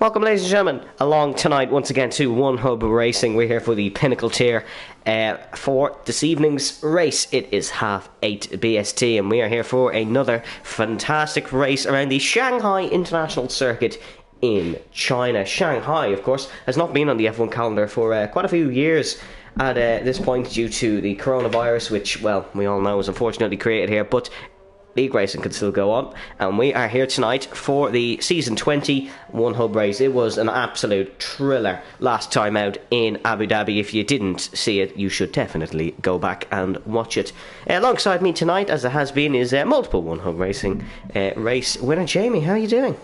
Welcome, ladies and gentlemen, along tonight once again to One Hub Racing. We're here for the Pinnacle tier for this evening's race. It is 8:30 BST, and we are here for another fantastic race around the Shanghai International Circuit in China. Shanghai, of course, has not been on the F1 calendar for quite a few years at this point due to the coronavirus, which, well, we all know is unfortunately created here, but league racing can still go on, and we are here tonight for the season 20 One Hub race. It was an absolute thriller last time out in Abu Dhabi. If you didn't see it, you should definitely go back and watch it. Alongside me tonight, as it has been, is multiple One Hub Racing race winner Jamie. How are you doing?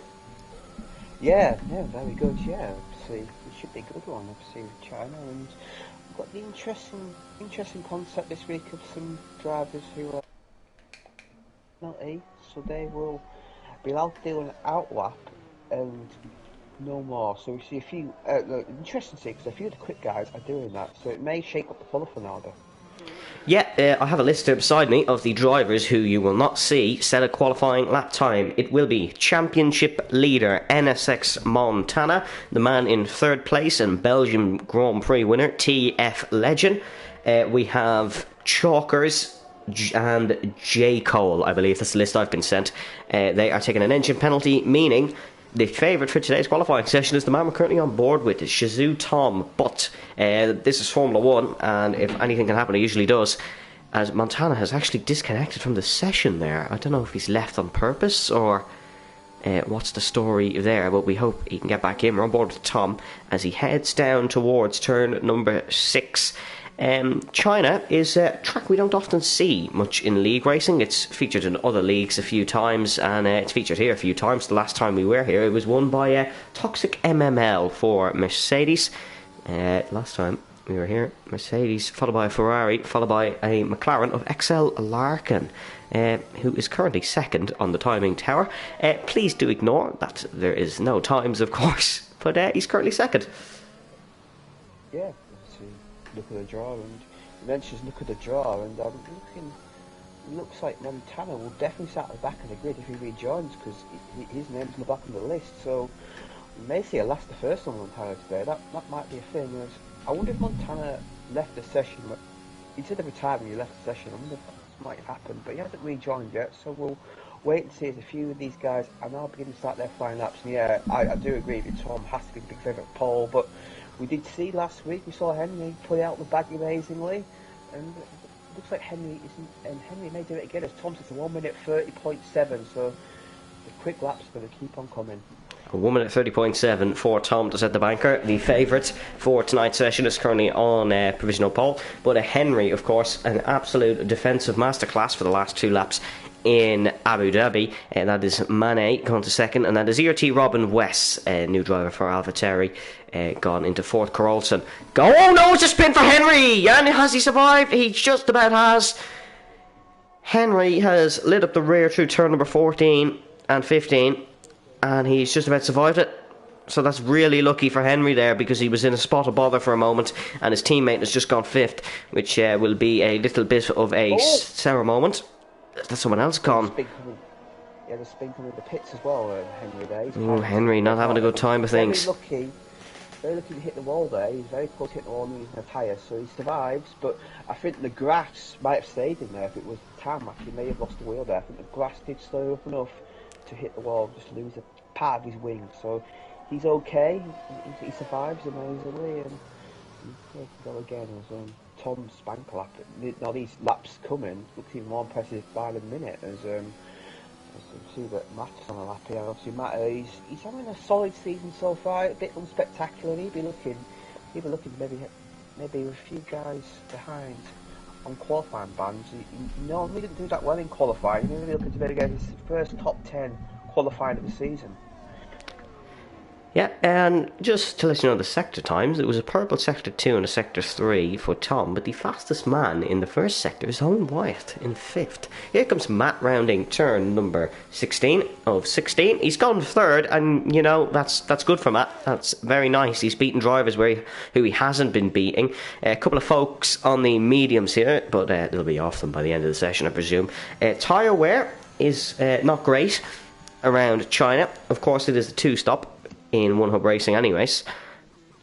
Yeah, very good. Yeah, obviously it should be a good one. Obviously with China, and we've got the interesting concept this week of some drivers who are penalty, so they will be allowed to do an outlap and no more. So we see a few interesting things, because a few of the quick guys are doing that, so it may shake up the qualifying order. Yeah, I have a list here beside me of the drivers who you will not see set a qualifying lap time. It will be championship leader NSX Montana, the man in third place and Belgium Grand Prix winner TF Legend. We have Chalkers and J. Cole, I believe that's the list I've been sent. They are taking an engine penalty, meaning the favourite for today's qualifying session is the man we're currently on board with, Shizou Tom. But this is Formula 1, and if anything can happen, it usually does, as Montana has actually disconnected from the session there. I don't know if he's left on purpose or what's the story there, but we hope he can get back in. We're on board with Tom as he heads down towards turn number 6. China is a track we don't often see much in league racing. It's featured in other leagues a few times, and it's featured here a few times. The last time we were here, it was won by Toxic MML for Mercedes. Last time we were here, Mercedes, followed by a Ferrari, followed by a McLaren of XL Larkin, who is currently second on the timing tower. Please do ignore that there is no times, of course, but he's currently second. Yeah. Look at the draw, and you mentioned look at the draw, and it looks like Montana will definitely start at the back of the grid if he rejoins, because his name's on the back of the list, so we may see a last to first on Montana today. That might be a thing. I wonder if Montana left the session. He said every time he left the session, I wonder if that might happen, but he hasn't rejoined yet, so we'll wait and see as a few of these guys are now beginning to start their flying laps. And yeah, I do agree with Tom, has to be the big favourite pole, but we did see last week, we saw Henry put out the bag amazingly, and it looks like Henry may do it again, as Tom says, 1 minute 30.7, so the quick laps are going to keep on coming. 1 minute 30.7 for Tom to set the banker. The favourite for tonight's session is currently on provisional pole, but Henry, of course, an absolute defensive masterclass for the last 2 laps in Abu Dhabi, and that is Mane going to second, and that is ERT Robin West, new driver for AlphaTauri, gone into fourth. Carlson, oh no, it's a spin for Henry, and has he survived? He just about has. Henry has lit up the rear through turn number 14 and 15, and he's just about survived it. So that's really lucky for Henry there, because he was in a spot of bother for a moment, and his teammate has just gone 5th, which will be a little bit of a sour moment. That's someone else gone. There's spin coming in the pits as well, Henry there. Oh, Henry not having a good time of things. Very lucky to hit the wall there. He's very close to hitting the wall and using a tyre, so he survives. But I think the grass might have stayed in there. If it was tarmac, he may have lost the wheel there. I think the grass did slow up enough to hit the wall, just lose a part of his wing. So he's okay. He survives amazingly, and he can go again as Tom Spank lap. Now these laps coming looks even more impressive by the minute, as you see that Matt's on a lap here. Obviously Matt, he's having a solid season so far, a bit unspectacular. He'd be looking maybe a few guys behind on qualifying bands. He normally didn't do that well in qualifying. He's really looking to maybe get his first top 10 qualifying of the season. Yeah, and just to let you know the sector times, it was a purple sector 2 and a sector 3 for Tom, but the fastest man in the first sector is Owen Wyatt in 5th. Here comes Matt rounding turn number 16 of 16. He's gone 3rd, and you know, that's good for Matt. That's very nice. He's beaten drivers who he hasn't been beating. A couple of folks on the mediums here, but they'll be off them by the end of the session, I presume. Tyre wear is not great around China. Of course, it is a 2-stop. in One Hub Racing anyways.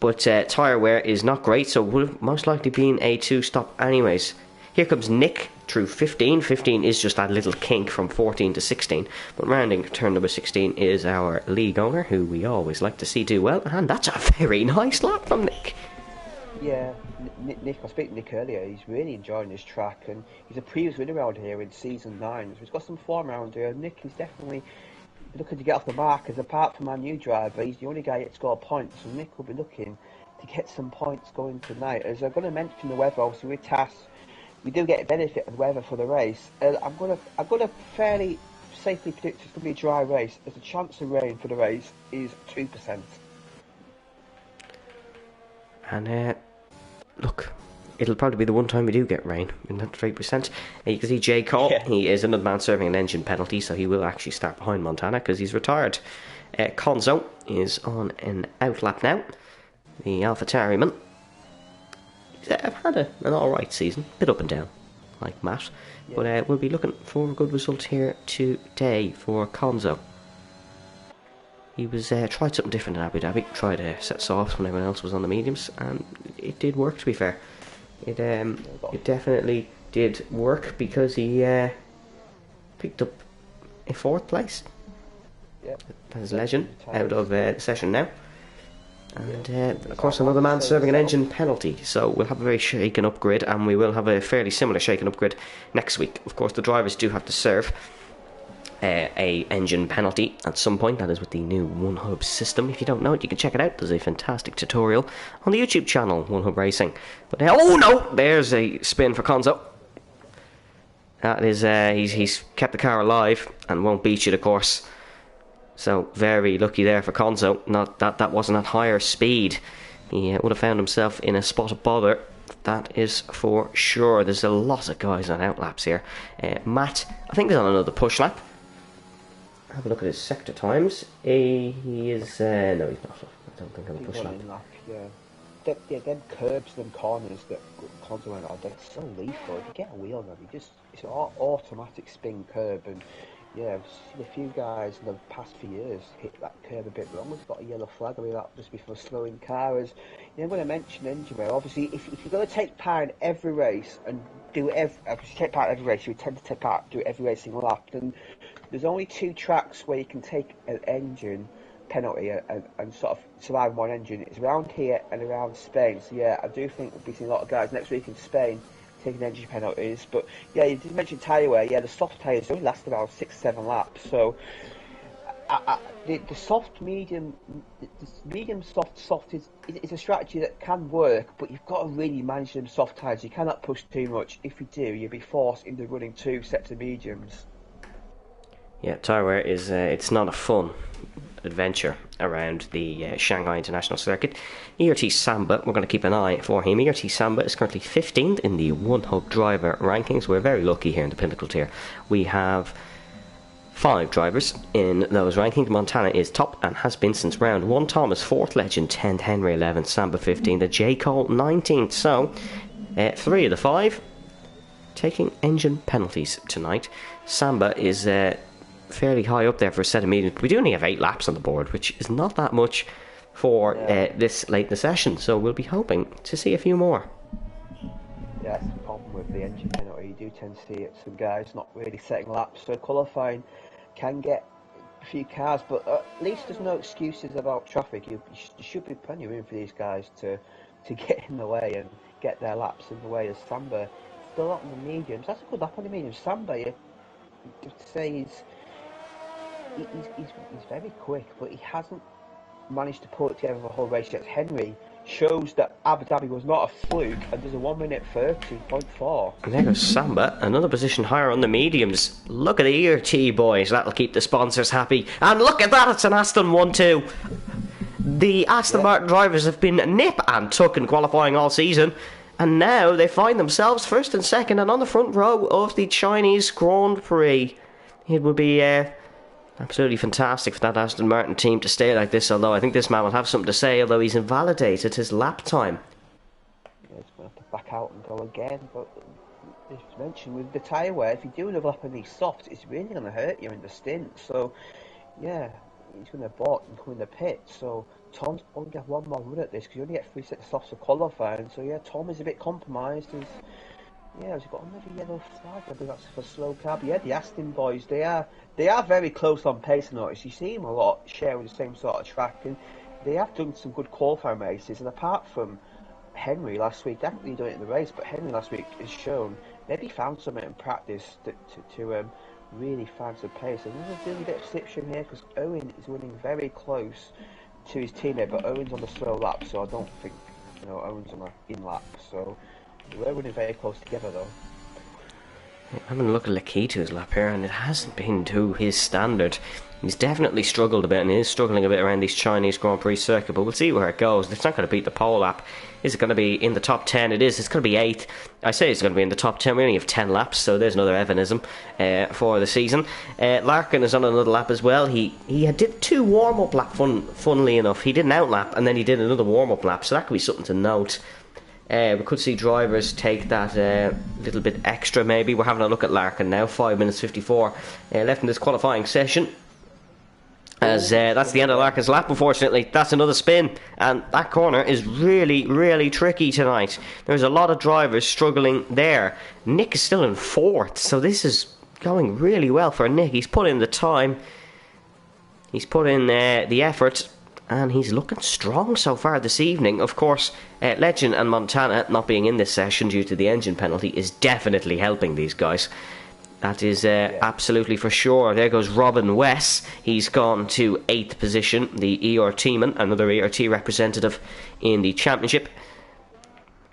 But tyre wear is not great, so will most likely be a 2-stop anyways. Here comes Nick through 15. 15 is just that little kink from 14 to 16. But rounding turn number 16 is our league owner, who we always like to see do well. And that's a very nice lap from Nick. Yeah, Nick, I spoke to Nick earlier, he's really enjoying this track, and he's a previous winner around here in Season 9, so he's got some form around here. Nick is definitely looking to get off the mark, as apart from our new driver, he's the only guy yet to score points, so Nick will be looking to get some points going tonight. As I'm going to mention the weather, obviously with TAS, we do get a benefit of the weather for the race. I'm going to fairly safely predict it's going to be a dry race, as the chance of rain for the race is 2%. And look, it'll probably be the one time we do get rain in that 3%. You can see J. Cole, he is another man serving an engine penalty, so he will actually start behind Montana because he's retired. Conzo is on an outlap now. The AlphaTauri man. He's had an alright season, bit up and down, like Matt. Yeah. But we'll be looking for a good result here today for Conzo. He was tried something different in Abu Dhabi, tried to set softs when everyone else was on the mediums, and it did work, to be fair. It definitely did work, because he picked up a 4th place. Yep. That is legend out of the session now. And of course another man serving an engine penalty, so we'll have a very shaken up grid, and we will have a fairly similar shaken up grid next week. Of course the drivers do have to serve a engine penalty at some point. That is with the new One Hub system. If you don't know it, you can check it out. There's a fantastic tutorial on the YouTube channel, One Hub Racing. But oh no, there's a spin for Conzo. That is he's kept the car alive and won't beat you, of course. So very lucky there for Conzo. Not that wasn't at higher speed, he would have found himself in a spot of bother. That is for sure. There's a lot of guys on outlaps here. Matt, I think, is on another push lap. Have a look at his sector times. He is no, he's not. I don't think on a push lap. Yeah, them curbs, them corners that Conzo went on, they're so lethal. If you get a wheel on them, it's an automatic spin curb, and yeah, I've seen a few guys in the past few years hit that curb a bit wrong. We've got a yellow flag. I mean, that just before slowing cars. I'm going to mention engine wear. Obviously, if you're going to take part in every race and do if you take part in every race, you tend to take part, do every racing lap. Then there's only 2 tracks where you can take an engine penalty and sort of survive one engine. It's around here and around Spain. So yeah, I do think we'll be seeing a lot of guys next week in Spain taking engine penalties. But yeah, you did mention tyre wear. Yeah, the soft tyres only last around 6-7 laps. So the soft, medium, the medium soft is a strategy that can work, but you've got to really manage them soft tyres. You cannot push too much. If you do, you'll be forced into running 2 sets of mediums. Yeah, tyre wear is it's not a fun adventure around the Shanghai International Circuit. ERT Samba, we're going to keep an eye for him. ERT Samba is currently 15th in the One Hub driver rankings. We're very lucky here in the Pinnacle tier. We have 5 drivers in those rankings. Montana is top and has been since round 1. Thomas 4th, Legend 10th, Henry 11th, Samba 15th, and J. Cole 19th. So 3 of the 5 taking engine penalties tonight. Samba is fairly high up there for a set of mediums. We do only have 8 laps on the board, which is not that much for this late in the session, so we'll be hoping to see a few more. Yeah, that's the problem with the engine penalty. You do tend to see it, some guys not really setting laps, so qualifying can get a few cars, but at least there's no excuses about traffic. You should be plenty of room for these guys to get in the way and get their laps in the way. As Samba still up on the mediums. That's a good lap on the mediums. Samba, you have to say he's very quick, but he hasn't managed to pull it together the whole race yet. Henry shows that Abu Dhabi was not a fluke, and there's a 1:30.4. And there goes Samba, another position higher on the mediums. Look at the ERT, boys. That'll keep the sponsors happy. And look at that, it's an Aston 1-2. The Aston Martin drivers have been nip and tuck in qualifying all season, and now they find themselves first and second and on the front row of the Chinese Grand Prix. It would be absolutely fantastic for that Aston Martin team to stay like this, although I think this man will have something to say, although he's invalidated his lap time. Yeah, he's going to have to back out and go again, but as mentioned, with the tyre wear, if you do another lap on these softs, it's really going to hurt you in the stint. So, yeah, he's going to abort and come in the pit. So Tom's only got one more run at this because you only get 3 sets off for qualifying. So yeah, Tom is a bit compromised. Has he got another yellow flag? I think that's for slow car. But yeah, the Aston boys, they are very close on pace. I notice you see them a lot sharing the same sort of track, and they have done some good qualifying races. And apart from Henry last week, definitely doing it in the race, but Henry last week has shown maybe found something in practice to really find some pace. And there's a little bit of slipstream here because Owen is running very close to his teammate, but Owen's on the slow lap, so I don't think Owen's on an in lap. So we're running very close together though. I'm having a look at Lakitu's lap here, and it hasn't been to his standard. He's definitely struggled a bit, and he is struggling a bit around these Chinese Grand Prix circuit, but we'll see where it goes. It's not going to beat the pole lap. Is it going to be in the top 10? It is. It's going to be 8th. I say it's going to be in the top 10. We only have 10 laps, so there's another Evanism for the season. Larkin is on another lap as well. He did 2 warm-up laps, funnily enough. He did an out-lap, and then he did another warm-up lap, so that could be something to note. We could see drivers take that little bit extra maybe. We're having a look at Larkin now, 5 minutes 54 left in this qualifying session. As that's the end of Larkin's lap, unfortunately. That's another spin, and that corner is really, really tricky tonight. There's a lot of drivers struggling there. Nick is still in 4th, so this is going really well for Nick. He's put in the time, he's put in the effort, and he's looking strong so far this evening. Of course, Legend and Montana not being in this session due to the engine penalty is definitely helping these guys. That is absolutely for sure. There goes Robin West. He's gone to 8th position. The ERT man, another ERT representative in the championship.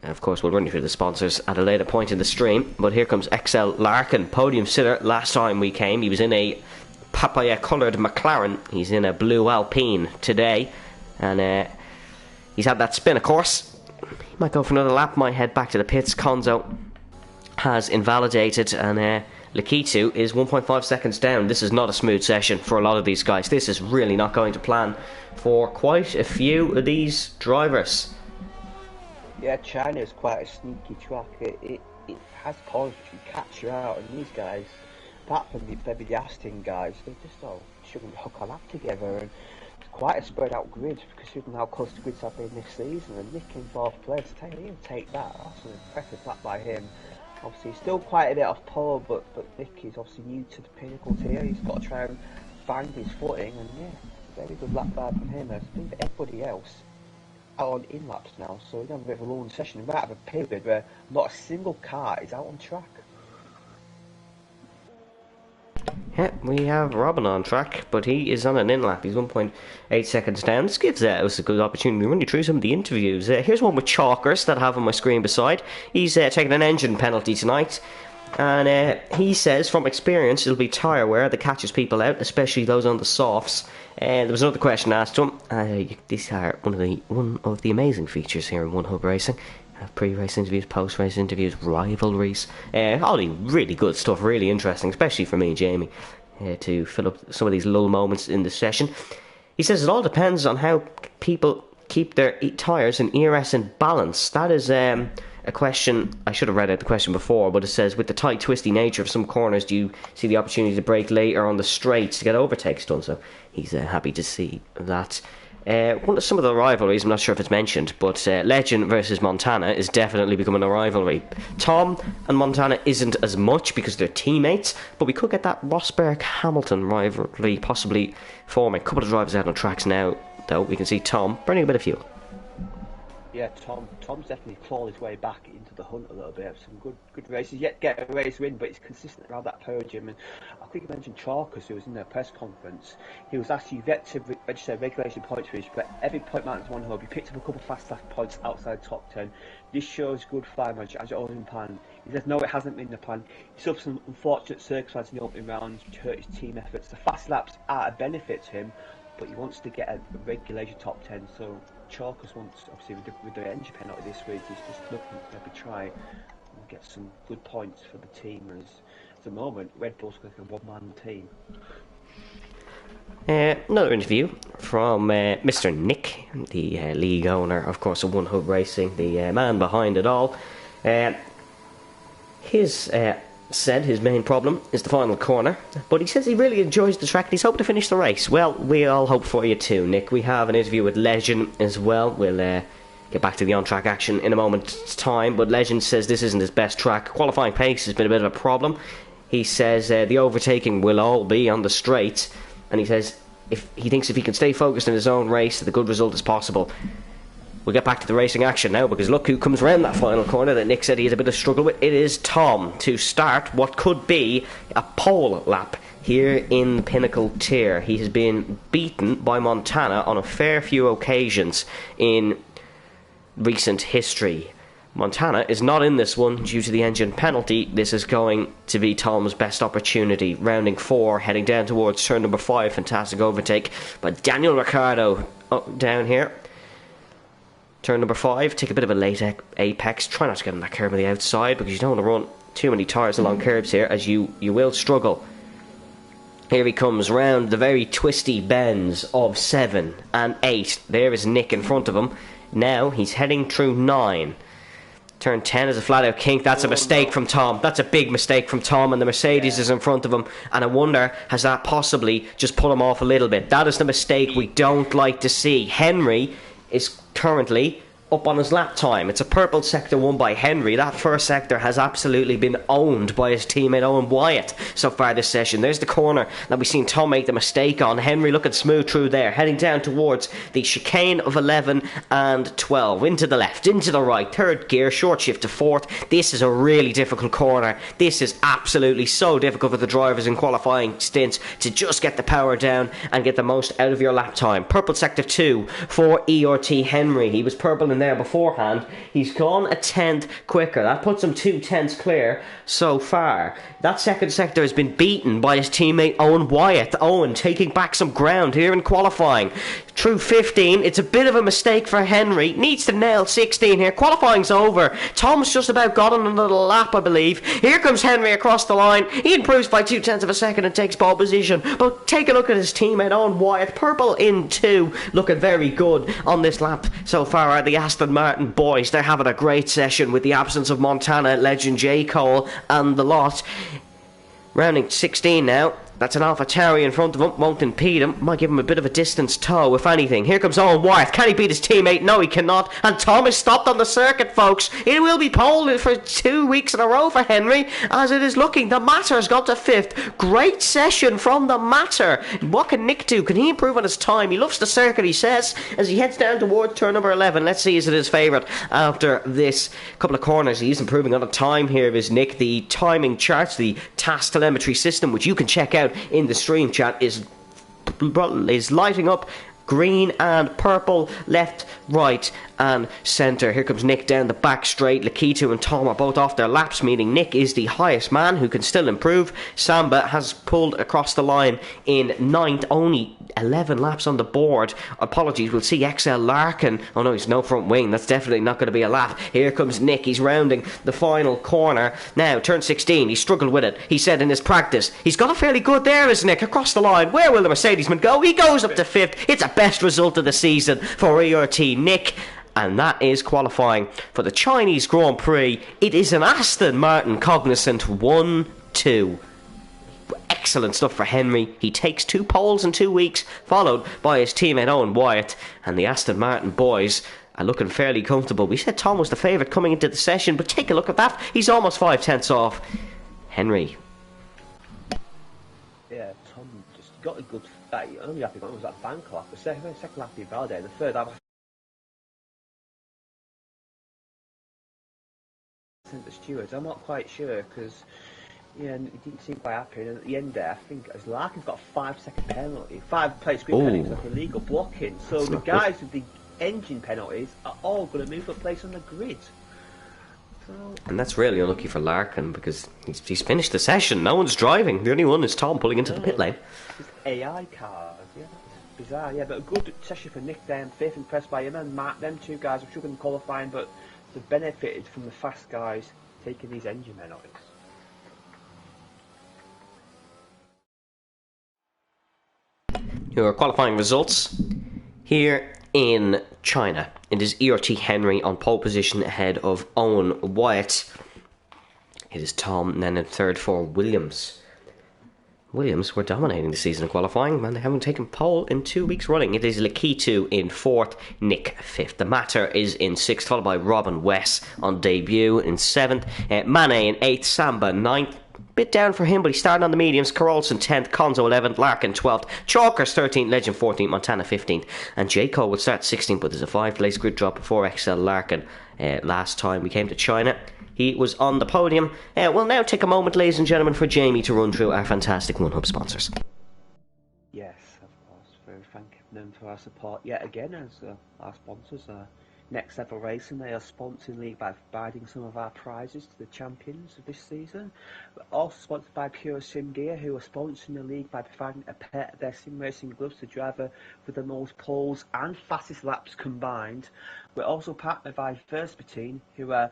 And of course, we'll run you through the sponsors at a later point in the stream. But here comes XL Larkin, podium sitter. Last time we came, he was in a papaya-coloured McLaren. He's in a blue Alpine today, and he's had that spin, of course. He might go for another lap, might head back to the pits. Konzo has invalidated, and Lakitu is 1.5 seconds down. This is not a smooth session for a lot of these guys. This is really not going to plan for quite a few of these drivers. Yeah, China is quite a sneaky track. It has corners which can catch you out, and these guys, apart from maybe the Aston guys, they just all shouldn't hook a lap together, and it's quite a spread out grid considering how close the grids have been this season. And Nick in 4th place, he'll take that. That's an impressive lap by him. Obviously, he's still quite a bit off pole, but Nick is obviously new to the Pinnacle tier. He's got to try and find his footing, and very good lap by from him. I think everybody else out on in laps now, so we're going to have a bit of a long session. We might have a period where not a single car is out on track. Yeah, we have Robin on track, but he is on an in-lap. He's 1.8 seconds down. This gives us a good opportunity to run you through some of the interviews. Here's one with Chalkers that I have on my screen beside. He's taking an engine penalty tonight, and he says from experience it'll be tyre wear that catches people out, especially those on the softs. There was another question asked to him. These are one of the amazing features here in One Hub Racing. Pre-race interviews, post-race interviews, rivalries, all the really good stuff, really interesting, especially for me and Jamie, to fill up some of these lull moments in the session. He says it all depends on how people keep their tyres and ERS in balance. That is a question, I should have read out the question before, but it says, with the tight, twisty nature of some corners, do you see the opportunity to brake later on the straights to get overtakes done? So he's happy to see that. Some of the rivalries, I'm not sure if it's mentioned, but Legend versus Montana is definitely becoming a rivalry. Tom and Montana isn't as much because they're teammates, but we could get that Rosberg-Hamilton rivalry possibly forming. A couple of drivers out on tracks now, though. We can see Tom burning a bit of fuel. Yeah, Tom's definitely clawed his way back into the hunt a little bit. Some good races. Yet get a race win, but he's consistent around that podium. And I think you mentioned Chalkers, who was in their press conference. He was asked, you've yet to register regulation points for each, but every point matters one hub. You picked up a couple of fast lap points outside top 10. This shows good fire management as it always been planned. He says, no, it hasn't been the plan. He suffered some unfortunate circumstances in the opening rounds, which hurt his team efforts. The fast laps are a benefit to him, but he wants to get a regulation top 10. So Chalkers wants, obviously with the engine penalty this week, he's just looking to maybe try and get some good points for the team, as at the moment Red Bull's like a one-man team. Another interview from Mr. Nick, the league owner, of course, of One Hub Racing, the man behind it all. His said his main problem is the final corner, but he says he really enjoys the track and he's hoping to finish the race. Well, we all hope for you too, Nick. We have an interview with Legend as well. We'll get back to the on-track action in a moment's time, but Legend says this isn't his best track. Qualifying pace has been a bit of a problem. He says the overtaking will all be on the straight, and he says if he can stay focused in his own race, the good result is possible. We'll get back to the racing action now, because look who comes round that final corner that Nick said he has a bit of struggle with. It is Tom to start what could be a pole lap here in the Pinnacle tier. He has been beaten by Montana on a fair few occasions in recent history. Montana is not in this one due to the engine penalty. This is going to be Tom's best opportunity. Rounding 4, heading down towards turn number 5. Fantastic overtake by Daniel Ricciardo down here. Turn number 5, take a bit of a late apex. Try not to get on that curb on the outside, because you don't want to run too many tyres along curbs here, as you will struggle. Here he comes round the very twisty bends of 7 and 8. There is Nick in front of him. Now he's heading through 9. Turn 10 is a flat out kink. That's a mistake from Tom. That's a big mistake from Tom, and the Mercedes is in front of him. And I wonder, has that possibly just put him off a little bit? That is the mistake we don't like to see. Henry is currently up on his lap time. It's a purple sector won by Henry. That first sector has absolutely been owned by his teammate Owen Wyatt so far this session. There's the corner that we've seen Tom make the mistake on. Henry looking smooth through there, heading down towards the chicane of 11 and 12. Into the left, into the right, third gear, short shift to fourth. This is a really difficult corner. This is absolutely so difficult for the drivers in qualifying stints to just get the power down and get the most out of your lap time. Purple sector 2 for ERT Henry. He was purple in there beforehand. He's gone a tenth quicker. That puts him 2 tenths clear so far. That second sector has been beaten by his teammate Owen Wyatt. Owen taking back some ground here in qualifying. Through 15, it's a bit of a mistake for Henry. Needs to nail 16 here. Qualifying's over. Tom's just about got on another lap, I believe. Here comes Henry across the line. He improves by 2 tenths of a second and takes pole position. But take a look at his teammate Owen Wyatt. Purple in 2. Looking very good on this lap so far are the Aston Martin boys. They're having a great session with the absence of Montana, Legend J. Cole and the lot. Rounding 16 now. That's an AlphaTauri in front of him. Won't impede him. Might give him a bit of a distance tow, if anything. Here comes Owen Wyatt. Can he beat his teammate? No, he cannot. And Tom is stopped on the circuit, folks. It will be pole for 2 weeks in a row for Henry, as it is looking. The Matter has got to 5th. Great session from the Matter. What can Nick do? Can he improve on his time? He loves the circuit, he says, as he heads down towards turn number 11. Let's see, is it his favourite after this couple of corners? He's improving on the time here, is Nick. The timing charts, the task telemetry system, which you can check out in the stream chat, is lighting up green and purple, left, right and centre. Here comes Nick down the back straight. Lakitu and Tom are both off their laps, meaning Nick is the highest man who can still improve. Samba has pulled across the line in 9th, only 11 laps on the board. Apologies, we'll see XL Larkin. Oh no, he's no front wing. That's definitely not going to be a lap. Here comes Nick. He's rounding the final corner. Now, turn 16. He struggled with it. He said in his practice. He's got it fairly good there, is Nick, across the line. Where will the Mercedesman go? He goes up to 5th. It's a best result of the season for ERT Nick. And that is qualifying for the Chinese Grand Prix. It is an Aston Martin Cognizant 1-2. Excellent stuff for Henry. He takes 2 poles in 2 weeks, followed by his teammate Owen Wyatt. And the Aston Martin boys are looking fairly comfortable. We said Tom was the favourite coming into the session, but take a look at that. He's almost 5 tenths off Henry. Yeah, Tom just got a good... only happy it was that bank lap. The second lap he validated. The third lap... the stewards, I'm not quite sure, because he didn't seem quite happy, and at the end there, I think as Larkin's got a 5-second penalty, 5 place grid penalty, like illegal blocking, so that's the guys with the engine penalties are all going to move a place on the grid. So, and that's really unlucky for Larkin, because he's finished the session. No one's driving. The only one is Tom pulling into the pit lane. Just AI cars, yeah, that's bizarre. Yeah, but a good session for Nick there, and 5th, impressed by him and Matt. Them 2 guys were struggling in qualifying, but they've benefited from the fast guys taking these engine penalties. Here are qualifying results here in China. It is ERT Henry on pole position ahead of Owen Wyatt. It is Tom, and then in third for Williams. Williams were dominating the season in qualifying, and they haven't taken pole in 2 weeks running. It is Lakitu in fourth, Nick fifth. The Matter is in sixth, followed by Robin West on debut in seventh. Mane in eighth, Samba ninth. Bit down for him, but he started on the mediums. Carolson 10th, Conzo 11th, Larkin 12th, Chalkers 13th, Legend 14th, Montana 15th, and J. Cole would start 16th, but there's a 5-place grid drop before XL Larkin. Last time we came to China, he was on the podium. We'll now take a moment, ladies and gentlemen, for Jamie to run through our fantastic One Hub sponsors. Yes, of course. We thank them for our support yet again as our sponsors. Next Level Racing, they are sponsoring the league by providing some of our prizes to the champions of this season. We're also sponsored by Pure Sim Gear, who are sponsoring the league by providing a pair of their sim racing gloves to driver with the most poles and fastest laps combined. We're also partnered by Versatine, who are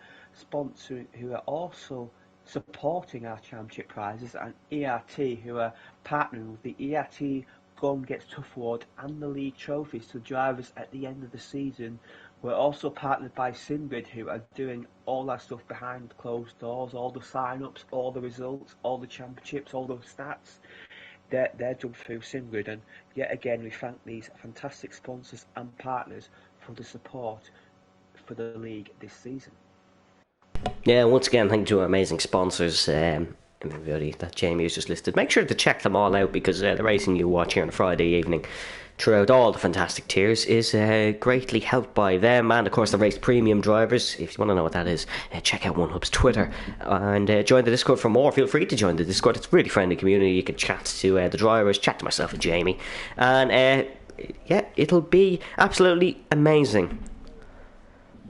also supporting our championship prizes, and ERT, who are partnering with the ERT Gun Gets Tough Award and the league trophies to drivers at the end of the season. We're also partnered by SimGrid, who are doing all that stuff behind closed doors, all the sign-ups, all the results, all the championships, all the stats. They're done through SimGrid, and yet again we thank these fantastic sponsors and partners for the support for the league this season. Yeah, once again, thank you to our amazing sponsors, everybody that Jamie has just listed. Make sure to check them all out, because the racing you watch here on a Friday evening throughout all the fantastic tiers is greatly helped by them, and of course the race premium drivers. If you want to know what that is, check out OneHub's Twitter and join the Discord for more. Feel free to join the Discord. It's a really friendly community. You can chat to the drivers, chat to myself and Jamie, and yeah, it'll be absolutely amazing.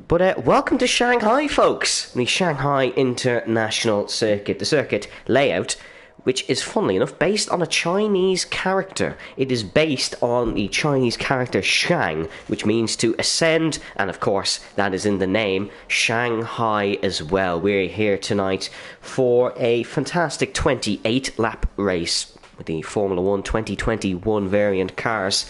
But welcome to Shanghai, folks. The Shanghai International Circuit, the circuit layout, which is, funnily enough, based on a Chinese character. It is based on the Chinese character Shang, which means to ascend, and of course, that is in the name, Shanghai as well. We're here tonight for a fantastic 28-lap race with the Formula 1 2021 variant cars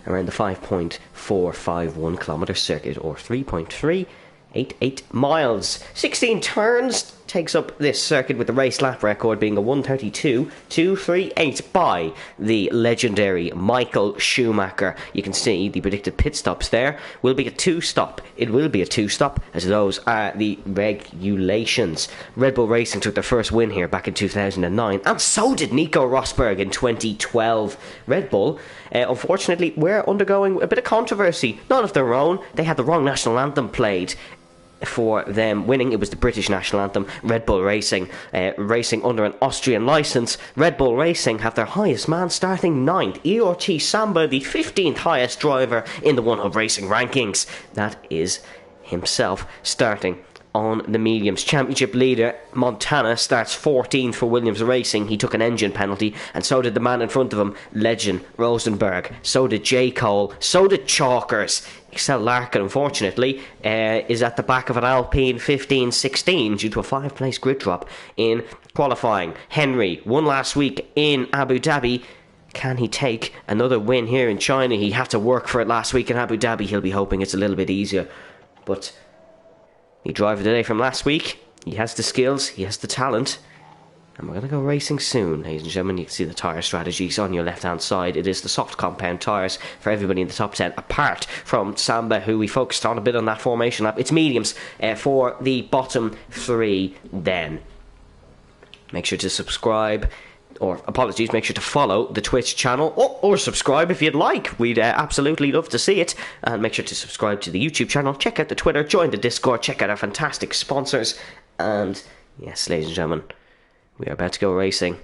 around the 5.451 kilometre circuit, or 3.388 miles. 16 turns takes up this circuit, with the race lap record being a 1:32.238 by the legendary Michael Schumacher. You can see the predicted pit stops there. Will be a two-stop. It will be a two-stop, as those are the regulations. Red Bull Racing took their first win here back in 2009, and so did Nico Rosberg in 2012. Red Bull, unfortunately, were undergoing a bit of controversy, not of their own. They had the wrong national anthem played for them winning. It was the British national anthem. Red Bull Racing, racing under an Austrian licence. Red Bull Racing have their highest man starting 9th. ERT Samba, the 15th highest driver in the One Hub Racing rankings. That is himself starting on the mediums. Championship leader Montana starts 14th for Williams Racing. He took an engine penalty, and so did the man in front of him, Legend Rosenberg. So did J. Cole. So did Chalkers. XL Larkin, unfortunately, is at the back of an Alpine 15-16 due to a 5-place grid drop in qualifying. Henry won last week in Abu Dhabi. Can he take another win here in China? He had to work for it last week in Abu Dhabi. He'll be hoping it's a little bit easier. But the driver today from last week, he has the skills, he has the talent, and we're going to go racing soon, ladies and gentlemen. You can see the tyre strategies on your left-hand side. It is the soft compound tyres for everybody in the top 10, apart from Samba, who we focused on a bit on that formation lap. It's mediums for the bottom 3 then. Make sure to subscribe, make sure to follow the Twitch channel, or subscribe if you'd like. We'd absolutely love to see it. And make sure to subscribe to the YouTube channel, check out the Twitter, join the Discord, check out our fantastic sponsors. And yes, ladies and gentlemen, we are about to go racing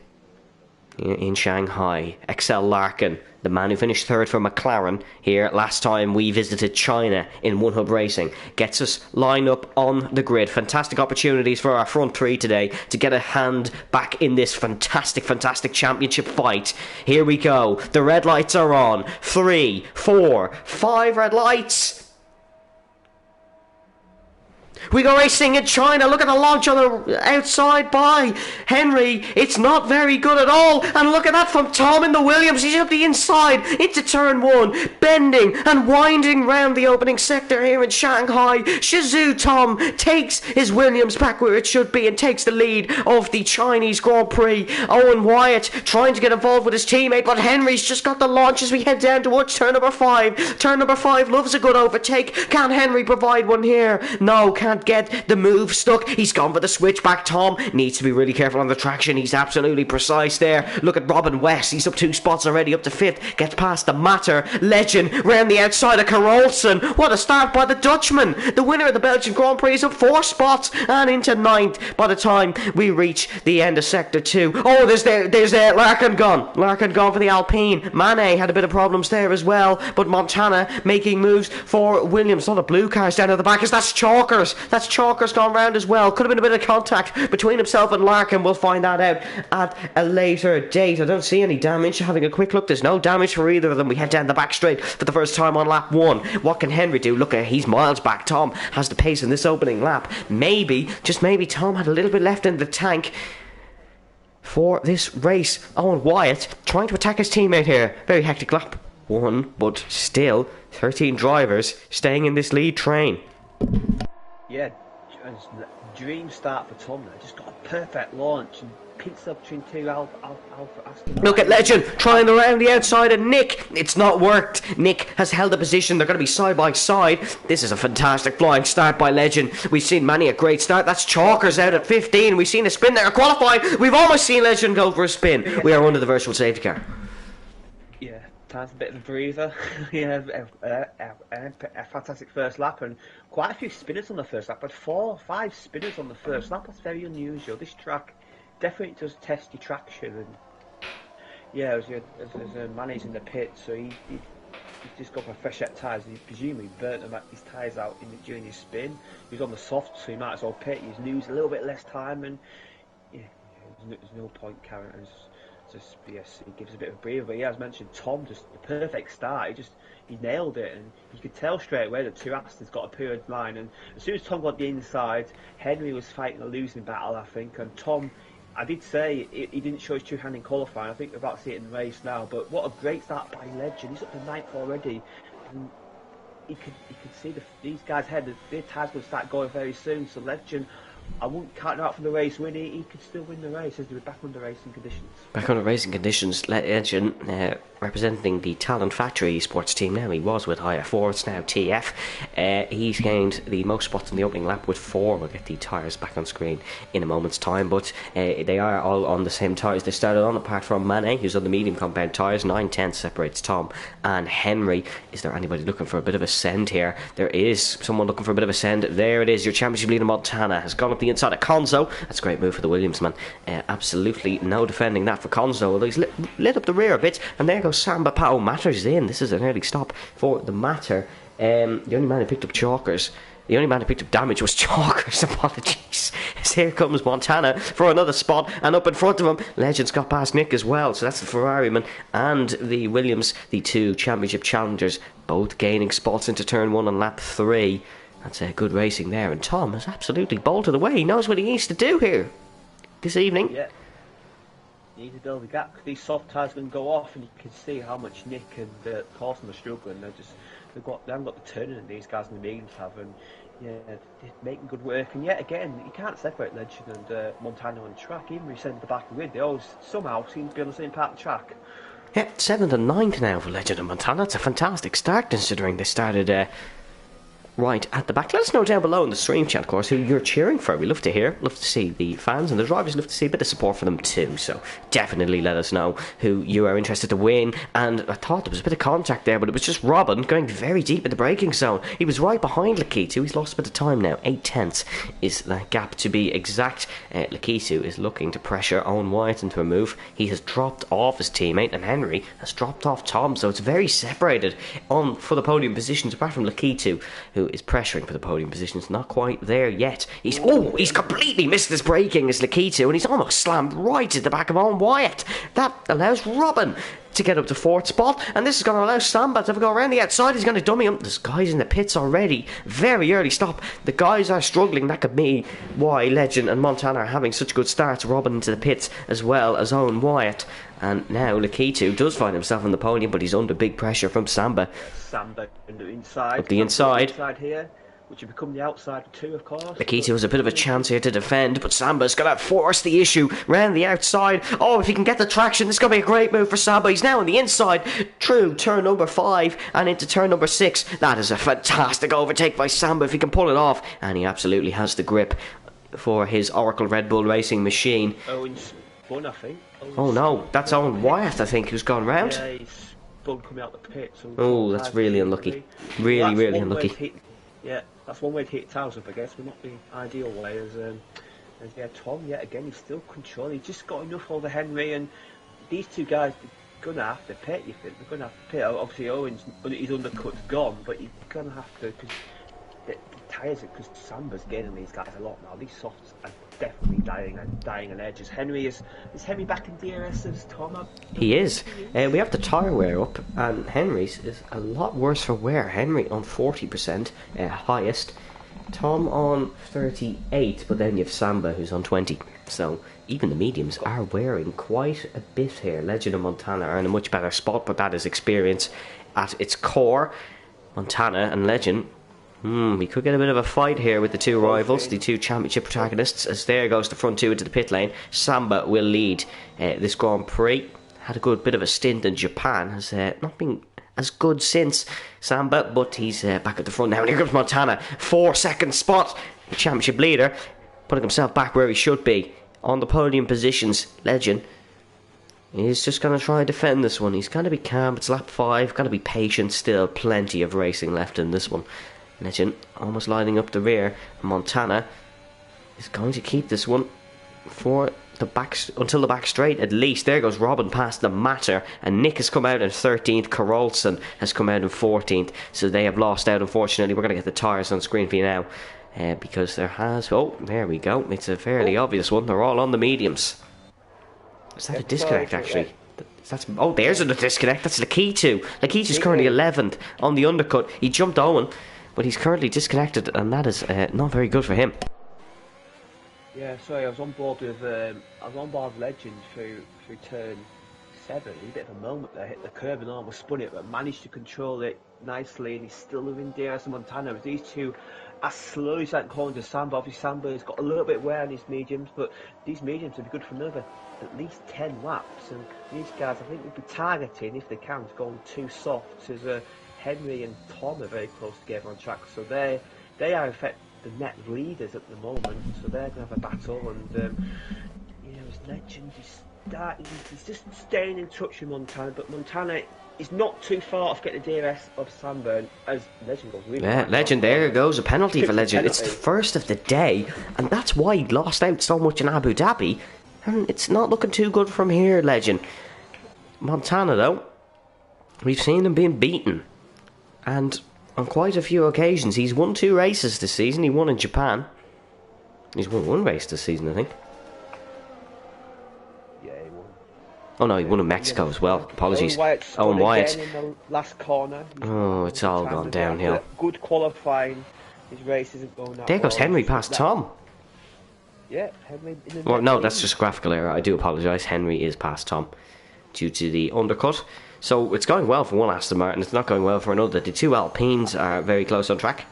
in Shanghai. XL Larkin, the man who finished 3rd for McLaren here last time we visited China in One Hub Racing, gets us lined up on the grid. Fantastic opportunities for our front 3 today to get a hand back in this fantastic championship fight. Here we go. The red lights are on. 3, 4, 5 red lights. We go racing in China. Look at the launch on the outside by Henry. It's not very good at all. And look at that from Tom in the Williams. He's up the inside into turn 1, bending and winding round the opening sector here in Shanghai. Shizhou Tom takes his Williams back where it should be and takes the lead of the Chinese Grand Prix. Owen Wyatt trying to get involved with his teammate, but Henry's just got the launch as we head down towards turn number 5. Turn number 5 loves a good overtake. Can Henry provide one here? No, can't get the move stuck. He's gone for the switchback. Tom needs to be really careful on the traction. He's absolutely precise there. Look at Robin West. He's up 2 spots already, up to 5th. Gets past the Matter Legend round the outside of Carolson. What a start by the Dutchman. The winner of the Belgian Grand Prix is up 4 spots and into 9th by the time we reach the end of sector 2. Oh, there's Larkin gone. Larkin gone for the Alpine. Mane had a bit of problems there as well, but Montana making moves for Williams. Not a blue cars down at the back, as that's Chalkers. That's Chalkers gone round as well. Could have been a bit of contact between himself and Larkin. We'll find that out at a later date. I don't see any damage. Having a quick look, there's no damage for either of them. We head down the back straight for the first time on lap 1. What can Henry do? Look, he's miles back. Tom has the pace in this opening lap. Maybe, just maybe, Tom had a little bit left in the tank for this race. Owen Wyatt trying to attack his teammate here. Very hectic lap 1, but still 13 drivers staying in this lead train. Yeah, dream start for Tom there. Just got a perfect launch and picks up between 2 Alpha Aston. Look at Legend trying around the outside of Nick. It's not worked. Nick has held the position. They're going to be side by side. This is a fantastic flying start by Legend. We've seen many a great start. That's Chalkers out at 15. We've seen a spin there qualifying. We've almost seen Legend go for a spin. We are under the virtual safety car. Yeah, time's a bit of a breather. Yeah, a fantastic first lap and quite a few spinners on the first lap. But 4 or 5 spinners on the first lap. That's very unusual. This track definitely does test your traction, and yeah, as Manny's in the pit, so he's just got for fresh set tyres. He presumably burnt his tyres out during his spin. He was on the soft, so he might as well pit. He's lose a little bit less time, and yeah, there's no point carrying on. Just yes, he gives a bit of a breather. But yeah, as mentioned, Tom just the perfect start. He nailed it, and you could tell straight away that 2 Aston's got a period line. And as soon as Tom got the inside, Henry was fighting a losing battle, I think, and Tom. I did say he didn't show his 2-hand in qualifying. I think we're about to see it in the race now. But what a great start by Legend. He's up to 9th already. And he could see these guys ahead. Their tyres will start going very soon. So Legend, I wouldn't count him out for the race win. He could still win the race as they were back under racing conditions. Back under racing conditions. Legend representing the Talent Factory sports team now. He was with IF4, it's now TF. He's gained the most spots in the opening lap with 4. We'll get the tyres back on screen in a moment's time, but they are all on the same tyres they started on, apart from Mane, who's on the medium compound tyres. 9/10 separates Tom and Henry. Is there anybody looking for a bit of a send here? There is someone looking for a bit of a send. There it is. Your championship leader Montana has gone up the inside of Conzo. That's a great move for the Williams man. Absolutely no defending that for Conzo, although he's lit up the rear a bit, and there goes Samba Pao. Matter's in. This is an early stop for the Matter. The only man who picked up Chalkers, the only man who picked up damage was Chalkers. Apologies. As here comes Montana for another spot, and up in front of him, Legend's got past Nick as well. So that's the Ferrari man and the Williams, the 2 championship challengers, both gaining spots into turn 1 on lap 3. That's good racing there, and Tom has absolutely bolted away. He knows what he needs to do here this evening. Yeah. You need to build a gap, because these soft tyres can go off, and you can see how much Nick and Corsa are struggling. They haven't got the turning that these guys in the mediums have, and yeah, they're making good work. And yet again, you can't separate Legend and Montana on the track. Even when you send the back of the grid, they always somehow seem to be on the same part of the track. Yeah, 7th and 9th now for Legend and Montana. That's a fantastic start considering they started right at the back. Let us know down below in the stream chat, of course, who you're cheering for. We love to hear, love to see the fans and the drivers, love to see a bit of support for them too. So definitely let us know who you are interested to win. And I thought there was a bit of contact there, but it was just Robin going very deep in the braking zone. He was right behind Lakitu. He's lost a bit of time now. 8/10 is that gap to be exact. Lakitu is looking to pressure Owen Wyatt into a move. He has dropped off his teammate, and Henry has dropped off Tom. So it's very separated on for the podium positions, apart from Lakitu, who is pressuring for the podium positions. Not quite there yet. He's completely missed his braking as Lakitu, and he's almost slammed right at the back of Owen Wyatt. That allows Robin to get up to 4th spot, and this is going to allow Samba to go around the outside. He's going to dummy him. There's guys in the pits already. Very early stop. The guys are struggling. That could be why Legend and Montana are having such good starts. Robin into the pits as well as Owen Wyatt. And now Lakitu does find himself on the podium, but he's under big pressure from Samba. Samba in the inside. Up the inside. Here, which will become the outside too, of course. Lakitu has a bit of a chance here to defend, but Samba's going to force the issue round the outside. Oh, if he can get the traction, this is going to be a great move for Samba. He's now on the inside through turn number 5 and into turn number 6. That is a fantastic overtake by Samba if he can pull it off. And he absolutely has the grip for his Oracle Red Bull racing machine. Owen's spun, I think. Oh no, that's Owen Wyatt, I think, who's gone round. Yeah, he's spun coming out the pit. So oh, that's really unlucky. Really unlucky. Yeah, that's one way to hit 1,000, I guess, but not the ideal way. As yeah, Tom, yet again, he's still controlling. He's just got enough over Henry, and these two guys are going to have to pit, you think. They're going to have to pit. Obviously, Owen's, his undercut's gone, but he's going to have to, because the tyres, because Samba's getting these guys a lot now. These softs are definitely dying on edges. Is Henry back in DRS as Tom? He is. We have the tyre wear up, and Henry's is a lot worse for wear. Henry on 40%, highest. Tom on 38, but then you have Samba who's on 20. So even the mediums are wearing quite a bit here. Legend and Montana are in a much better spot, but that is experience at its core. Montana and Legend, we could get a bit of a fight here with the two rivals, the two championship protagonists, as there goes the front two into the pit lane. Samba will lead this Grand Prix. Had a good bit of a stint in Japan, has not been as good since Samba, but he's back at the front now. And here comes Montana, 4-second spot, the championship leader, putting himself back where he should be. On the podium positions, Legend, he's just going to try and defend this one. He's going to be calm, it's lap 5, going to be patient still, plenty of racing left in this one. Legend almost lining up the rear. Montana is going to keep this one for the back until the back straight at least. There goes Robin past the Matter, and Nick has come out in 13th. Carolson has come out in 14th, so they have lost out, unfortunately. We're going to get the tyres on screen for you now, because there has... oh, there we go. It's a fairly obvious one. They're all on the mediums. Is that a disconnect, actually? Oh, there's a disconnect. That's Lakitu. Lakitu's currently 11th on the undercut. He jumped Owen, but he's currently disconnected, and that is not very good for him. Yeah, sorry, I was on board with Legend through turn 7. A bit of a moment there, hit the curb and almost spun it, but managed to control it nicely, and he's still within DRS and Montana. As these two are slowly starting calling to Samba. Obviously, Samba has got a little bit wear on his mediums, but these mediums will be good for another at least 10 laps. And these guys, I think, will be targeting, if they can, going too soft, as Henry and Tom are very close together on track, so they are in fact the net leaders at the moment, so they're going to have a battle. And as Legend, he's just staying in touch with Montana, but Montana is not too far off getting the DRS of Samba, as Legend goes really yeah, Legend, there goes a penalty for Legend. It's the first of the day, and that's why he lost out so much in Abu Dhabi, and it's not looking too good from here, Legend. Montana, though, we've seen him being beaten, and on quite a few occasions. He's won 2 races this season. He won in Japan. He's won 1 race this season, I think. Yeah, he won. Oh no, he won in Mexico as well. Apologies. Owen Wyatt. In the last corner. Oh, it's all gone downhill. Good qualifying. His race isn't going that there goes well. Henry past Tom. Yeah, Henry. Well, no, that's just graphical error. I do apologise. Henry is past Tom due to the undercut. So it's going well for one Aston Martin, it's not going well for another. The 2 Alpines are very close on track.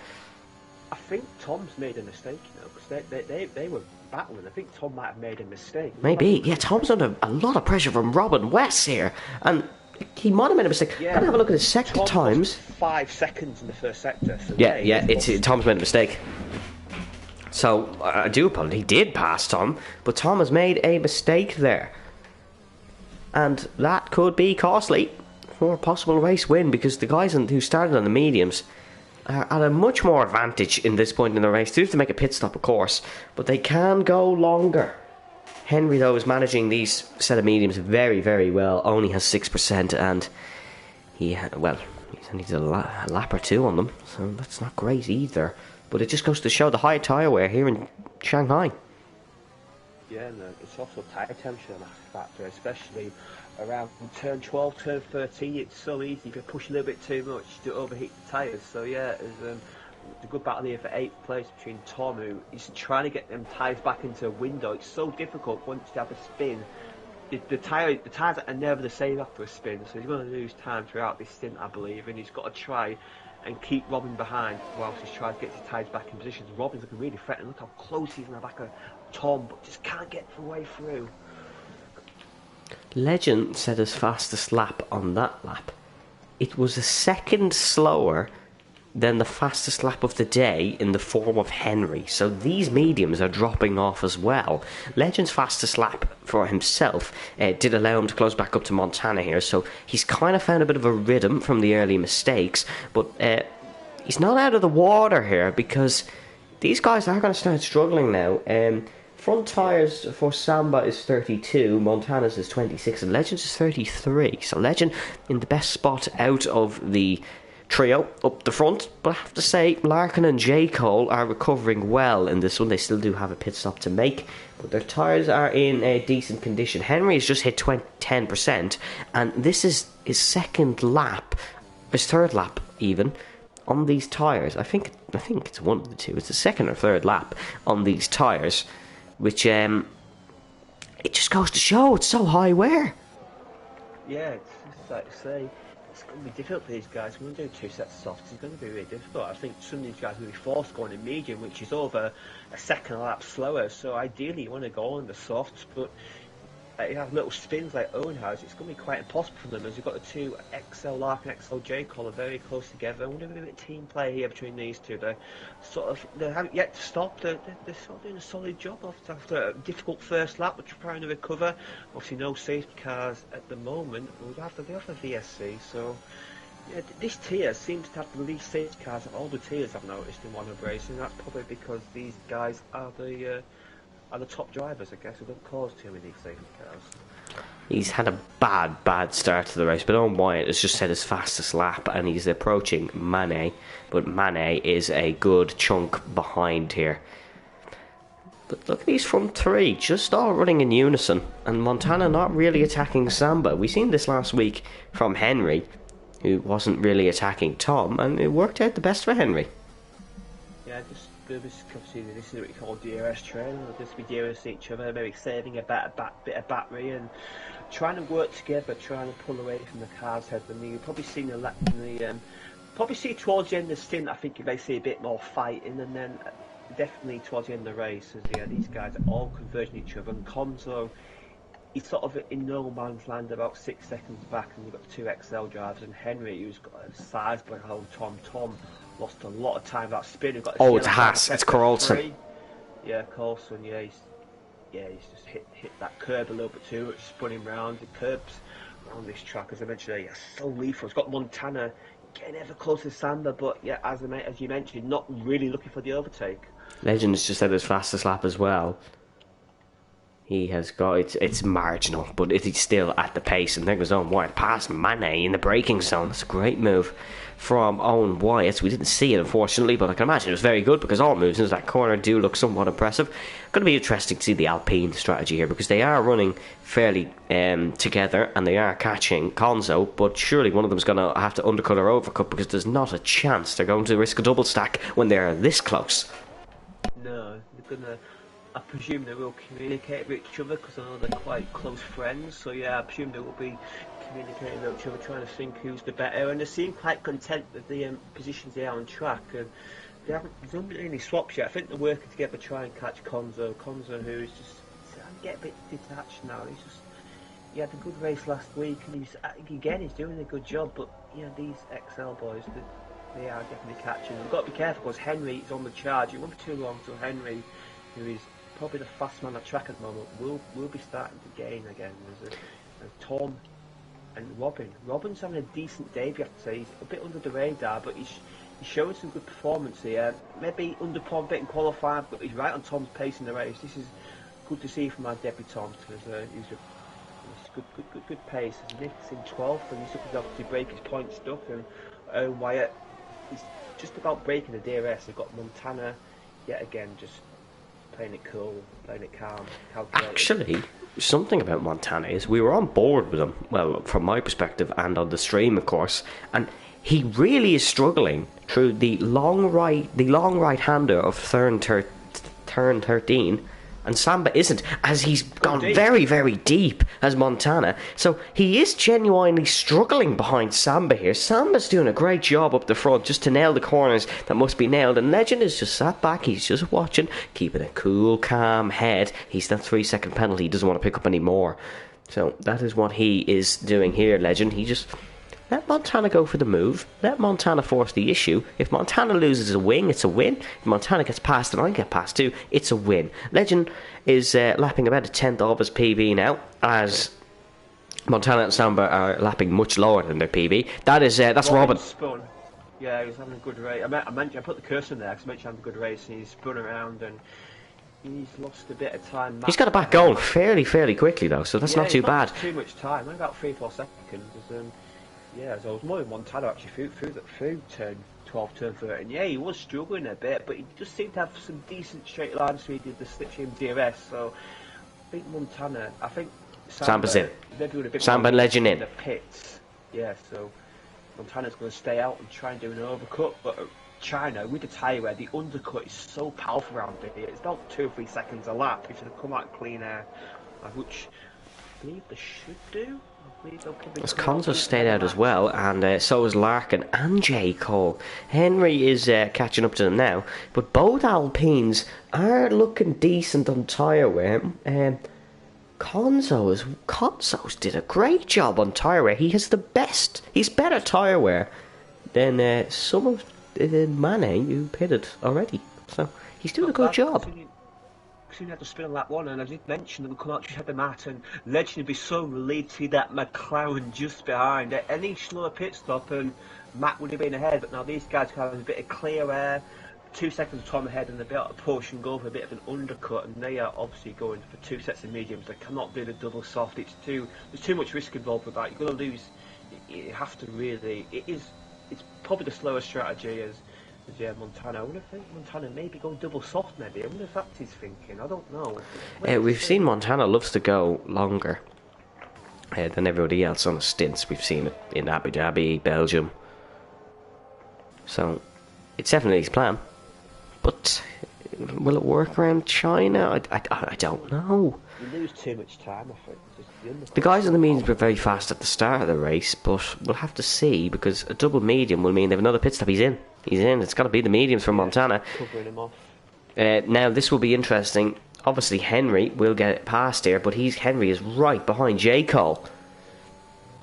I think Tom's made a mistake, because they were battling. I think Tom might have made a mistake. Maybe, yeah, Tom's under a lot of pressure from Robin West here, and he might have made a mistake. Yeah. Can I have a look at his sector Tom times? 5 seconds in the first sector. So Tom's made a mistake. So, I do apologise, he did pass Tom, but Tom has made a mistake there. And that could be costly for a possible race win, because the guys who started on the mediums are at a much more advantage in this point in the race. They have to make a pit stop, of course, but they can go longer. Henry, though, is managing these set of mediums very, very well. Only has 6%, and he needs a lap or 2 on them, so that's not great either. But it just goes to show the high tyre wear here in Shanghai. Yeah, and it's also tyre temperature factor, especially around turn 12, turn 13, it's so easy. If you push a little bit too much, to overheat the tyres. So yeah, it's a good battle here for 8th place between Tom, who is trying to get them tyres back into a window. It's so difficult once you have a spin. The tyres are never the same after a spin, so he's going to lose time throughout this stint, I believe, and he's got to try and keep Robin behind whilst he's trying to get his tyres back in position. Robin's looking really threatening. Look how close he's in the back of Tom, but just can't get the way through. Legend said his fastest lap on that lap. It was a second slower than the fastest lap of the day in the form of Henry. So these mediums are dropping off as well. Legend's fastest lap for himself did allow him to close back up to Montana here. So he's kind of found a bit of a rhythm from the early mistakes. But he's not out of the water here because these guys are going to start struggling now. Front tyres for Samba is 32, Montana's is 26, and Legend's is 33. So Legend in the best spot out of the trio up the front. But I have to say, Larkin and J. Cole are recovering well in this one. They still do have a pit stop to make, but their tyres are in a decent condition. Henry has just hit 10%, and this is his second lap, his third lap even, on these tyres. I think it's one of the two. It's the second or third lap on these tyres, which it just goes to show it's so high wear. Yeah, it's like to say, it's going to be difficult for these guys. We're going to do 2 sets of softs. It's going to be really difficult. I think some of these guys will be forced going in medium, which is over a second lap slower. So ideally, you want to go on the softs, but you have little spins like Owen has. It's going to be quite impossible for them, as you've got the two XL Lark and XL J Cole are very close together. I wonder if there's a bit of team play here between these two. They haven't yet to stop. They're sort of doing a solid job after a difficult first lap, which are trying to recover. Obviously, no safety cars at the moment. They have the VSC, so yeah, this tier seems to have the least safety cars of all the tiers I've noticed in one of racing. That's probably because these guys are the top drivers, I guess, who don't cause too many safety cars. He's had a bad start to the race, but Owen Wyatt has just set his fastest lap and he's approaching Manet, but Manet is a good chunk behind here. But look at these front three, just all running in unison, and Montana not really attacking Samba. We seen this last week from Henry, who wasn't really attacking Tom, and it worked out the best for Henry. Yeah, just obviously this is what you call DRS training. They'll just be DRS each other, maybe saving a bit of battery and trying to work together, trying to pull away from the car's head. And you probably see probably see towards the end of the stint. I think you may see a bit more fighting, and then definitely towards the end of the race, as these guys are all converging each other. And Conzo, he's sort of in no man's land, about 6 seconds back, and you've got the two XL drivers, and Henry, who's got a sizable hold. Tom lost a lot of time that spin. It's Haas. It's Carlson. Yeah, Carlson. Yeah, he's just hit that curb a little bit too much, spun him round. The curbs on this track, as I mentioned, so lethal. It's got Montana getting ever closer to Sander, but yeah, as you mentioned, not really looking for the overtake. Legend's just had his fastest lap as well. He has got it's marginal, but it's still at the pace. And there goes Owen Wyatt past Manet in the braking zone. It's a great move from Owen Wyatt. We didn't see it, unfortunately, but I can imagine it was very good because all moves into that corner do look somewhat impressive. Going to be interesting to see the Alpine strategy here because they are running fairly together and they are catching Conzo, but surely one of them's going to have to undercut or overcut because there's not a chance they're going to risk a double stack when they're this close. No, they're going to. I presume they will communicate with each other because I know they're quite close friends. So yeah, I presume they will be communicating with each other, trying to think who's the better. And they seem quite content with the positions they are on track. And they haven't done any swaps yet. I think they're working together to try and catch Conzo, who is just get a bit detached now. He had a good race last week, and he's doing a good job. But these XL boys, they are definitely catching. We've got to be careful because Henry is on the charge. It won't be too long till Henry, who is probably the fast man at track at the moment, will be starting to gain again. There's Tom and Robin. Robin's having a decent debut, I have to say. He's a bit under the radar, but he's showing some good performance here. Maybe underperformed a bit in qualifying, but he's right on Tom's pace in the race. This is good to see from our debutant. He's good pace. Nick's in 12th, and he's looking to obviously break his point stuff. And Wyatt is just about breaking the DRS. They've got Montana yet again just playing it cool, playing it calm, calculated. Actually, something about Montana is we were on board with him, well, from my perspective, and on the stream, of course, and he really is struggling through the long right-hander of turn 13, and Samba isn't, as he's gone very, very deep as Montana. So he is genuinely struggling behind Samba here. Samba's doing a great job up the front just to nail the corners that must be nailed, and Legend is just sat back, he's just watching, keeping a cool, calm head. He's that 3-second penalty, he doesn't want to pick up any more. So that is what he is doing here, Legend. He just... let Montana go for the move. Let Montana force the issue. If Montana loses a wing, it's a win. If Montana gets past and I get past too, it's a win. Legend is lapping about a tenth of his PB now, as Montana and Samba are lapping much lower than their PB. That's Robin. Spun. Yeah, he was having a good race. I put the cursor in there because I mentioned having a good race, and he spun around and he's lost a bit of time. He's got it back going fairly quickly though, so that's not too bad. Too much time. Only about 3-4 seconds. Yeah, so it was more than Montana actually through turn 12, turn 13. Yeah, he was struggling a bit, but he just seemed to have some decent straight lines so he did the slipstream DRS. So I think Samba's in. Maybe with a bit Samba and Legend in the pits. Yeah, so Montana's going to stay out and try and do an overcut. But China, with the tyre wear, the undercut is so powerful around here. It's about 2 or 3 seconds a lap. If they come out clean air, which I believe they should do. As Conzo stayed out as well, and so is Larkin and J. Cole. Henry is catching up to them now, but both Alpines are looking decent on tyre wear. Conzo's did a great job on tyre wear. He's better tyre wear than some of Mane who pitted already. So he's doing a good job. Soon had to spin on lap 1, and I did mention that we could actually have the mat, and Legend would be so relieved to see that McLaren just behind. At any slower pit stop, and Matt would have been ahead, but now these guys have a bit of clear air, 2 seconds of time ahead, and they'll be able to push and go for a bit of an undercut, and they are obviously going for 2 sets of mediums. They cannot do the double soft. There's too much risk involved with that. You're going to lose. You have to really. It's probably the slowest strategy as Montana. I wonder if Montana maybe go double soft maybe. I wonder if that's his thinking. I don't know. We've seen Montana loves to go longer than everybody else on the stints. We've seen it in Abu Dhabi, Belgium. So it's definitely his plan. But will it work around China? I don't know. You lose too much time, I think. The guys in the mediums were very fast at the start of the race, but we'll have to see, because a double medium will mean they have another pit stop. He's in. It's got to be the mediums from Montana. Covering him off. Now, this will be interesting. Obviously, Henry will get it past here, but Henry is right behind J. Cole.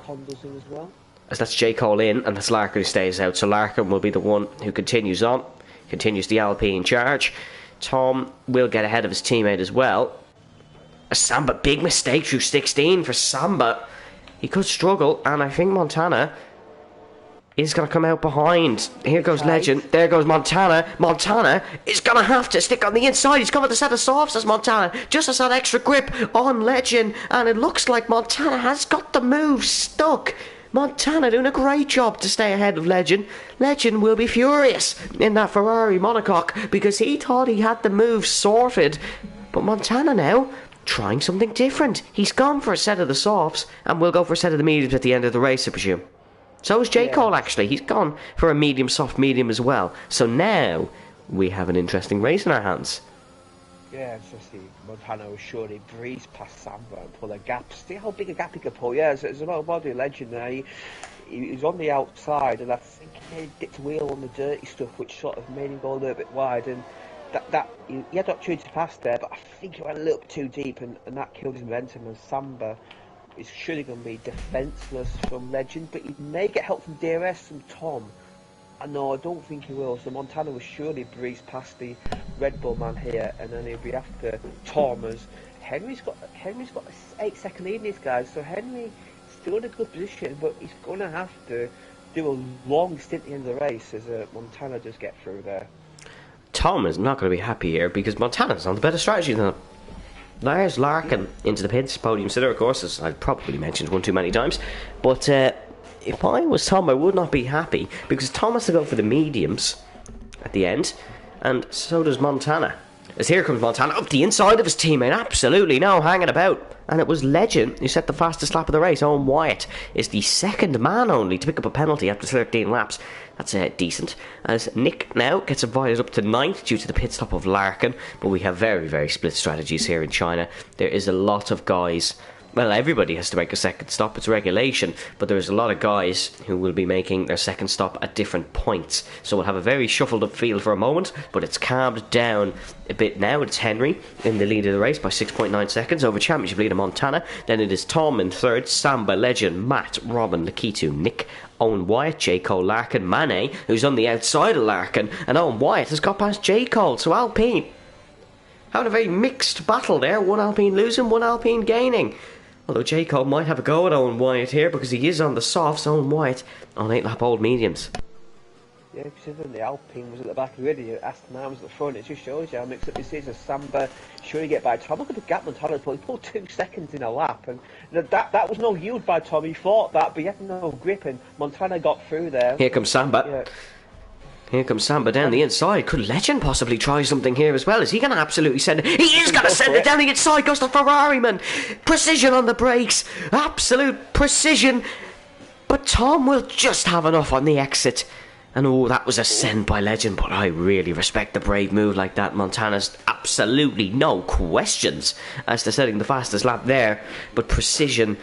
Condo's in as well. As that's J. Cole in, and that's Larkin who stays out. So Larkin will be the one who continues on, continues the Alpine charge. Tom will get ahead of his teammate as well. A Samba, big mistake through 16 for Samba. He could struggle, and I think Montana is going to come out behind. Here goes Legend. There goes Montana. Montana is going to have to stick on the inside. He's covered the set of softs as Montana. Just has that extra grip on Legend, and it looks like Montana has got the move stuck. Montana doing a great job to stay ahead of Legend. Legend will be furious in that Ferrari monocoque because he thought he had the move sorted. But Montana now trying something different. He's gone for a set of the softs and will go for a set of the mediums at the end of the race, I presume. So is J. Cole, actually. He's gone for a medium, soft medium as well. So now we have an interesting race in our hands. Yeah, especially Montana will surely breeze past Samba and pull a gap. See how big a gap he could pull. Yeah, there's a lot of body Legend there. He was on the outside, and I think he made dipped wheel on the dirty stuff, which sort of made him go a little bit wide. And he had the opportunity to pass there, but I think he went a little bit too deep, and that killed his momentum. And Samba is surely going to be defenceless from Legend, but he may get help from DRS from Tom. No, I don't think he will. So Montana will surely breeze past the Red Bull man here, and then he'll be after Tom. As Henry's got an 8-second lead in these guys, so Henry still in a good position, but he's going to have to do a long stint at the end of the race as Montana does get through there. Tom is not going to be happy here because Montana's on the better strategy than him. There's Larkin into the pits, podium sitter, of course, as I've probably mentioned one too many times. But if I was Tom, I would not be happy because Tom has to go for the mediums at the end, and so does Montana. As here comes Montana up the inside of his teammate, absolutely no hanging about. And it was Legend who set the fastest lap of the race. Owen Wyatt is the second man only to pick up a penalty after 13 laps. That's decent. As Nick now gets invited up to 9th due to the pit stop of Larkin. But we have very, very split strategies here in China. There is a lot of guys. Well, everybody has to make a second stop, it's regulation, but there's a lot of guys who will be making their second stop at different points. So we'll have a very shuffled up field for a moment, but it's calmed down a bit now. It's Henry in the lead of the race by 6.9 seconds over championship leader Montana. Then it is Tom in third, Samba, Legend, Matt, Robin, Lakitu, Nick, Owen Wyatt, J. Cole, Larkin, Mane, who's on the outside of Larkin, and Owen Wyatt has got past J. Cole, so Alpine having a very mixed battle there. One Alpine losing, one Alpine gaining. Although J. Cole might have a go at Owen Wyatt here because he is on the softs. Owen Wyatt on 8-lap old mediums. Yeah, considering the Alpine was at the back of the radio, Aston Martin was at the front, it just shows you how mixed up this is. As Samba sure you get by Tom. Look at the gap Montana pulled. He pulled 2 seconds in a lap, and that was no yield by Tom. He fought that, but he had no grip, and Montana got through there. Here comes Samba. Yeah. Here comes Samba down the inside. Could Legend possibly try something here as well? Is he going to absolutely send it? He is going to send it down the inside. Goes the Ferrari man. Precision on the brakes. Absolute precision. But Tom will just have enough on the exit. And oh, that was a send by Legend. But I really respect the brave move like that. Montana's absolutely no questions as to setting the fastest lap there. But precision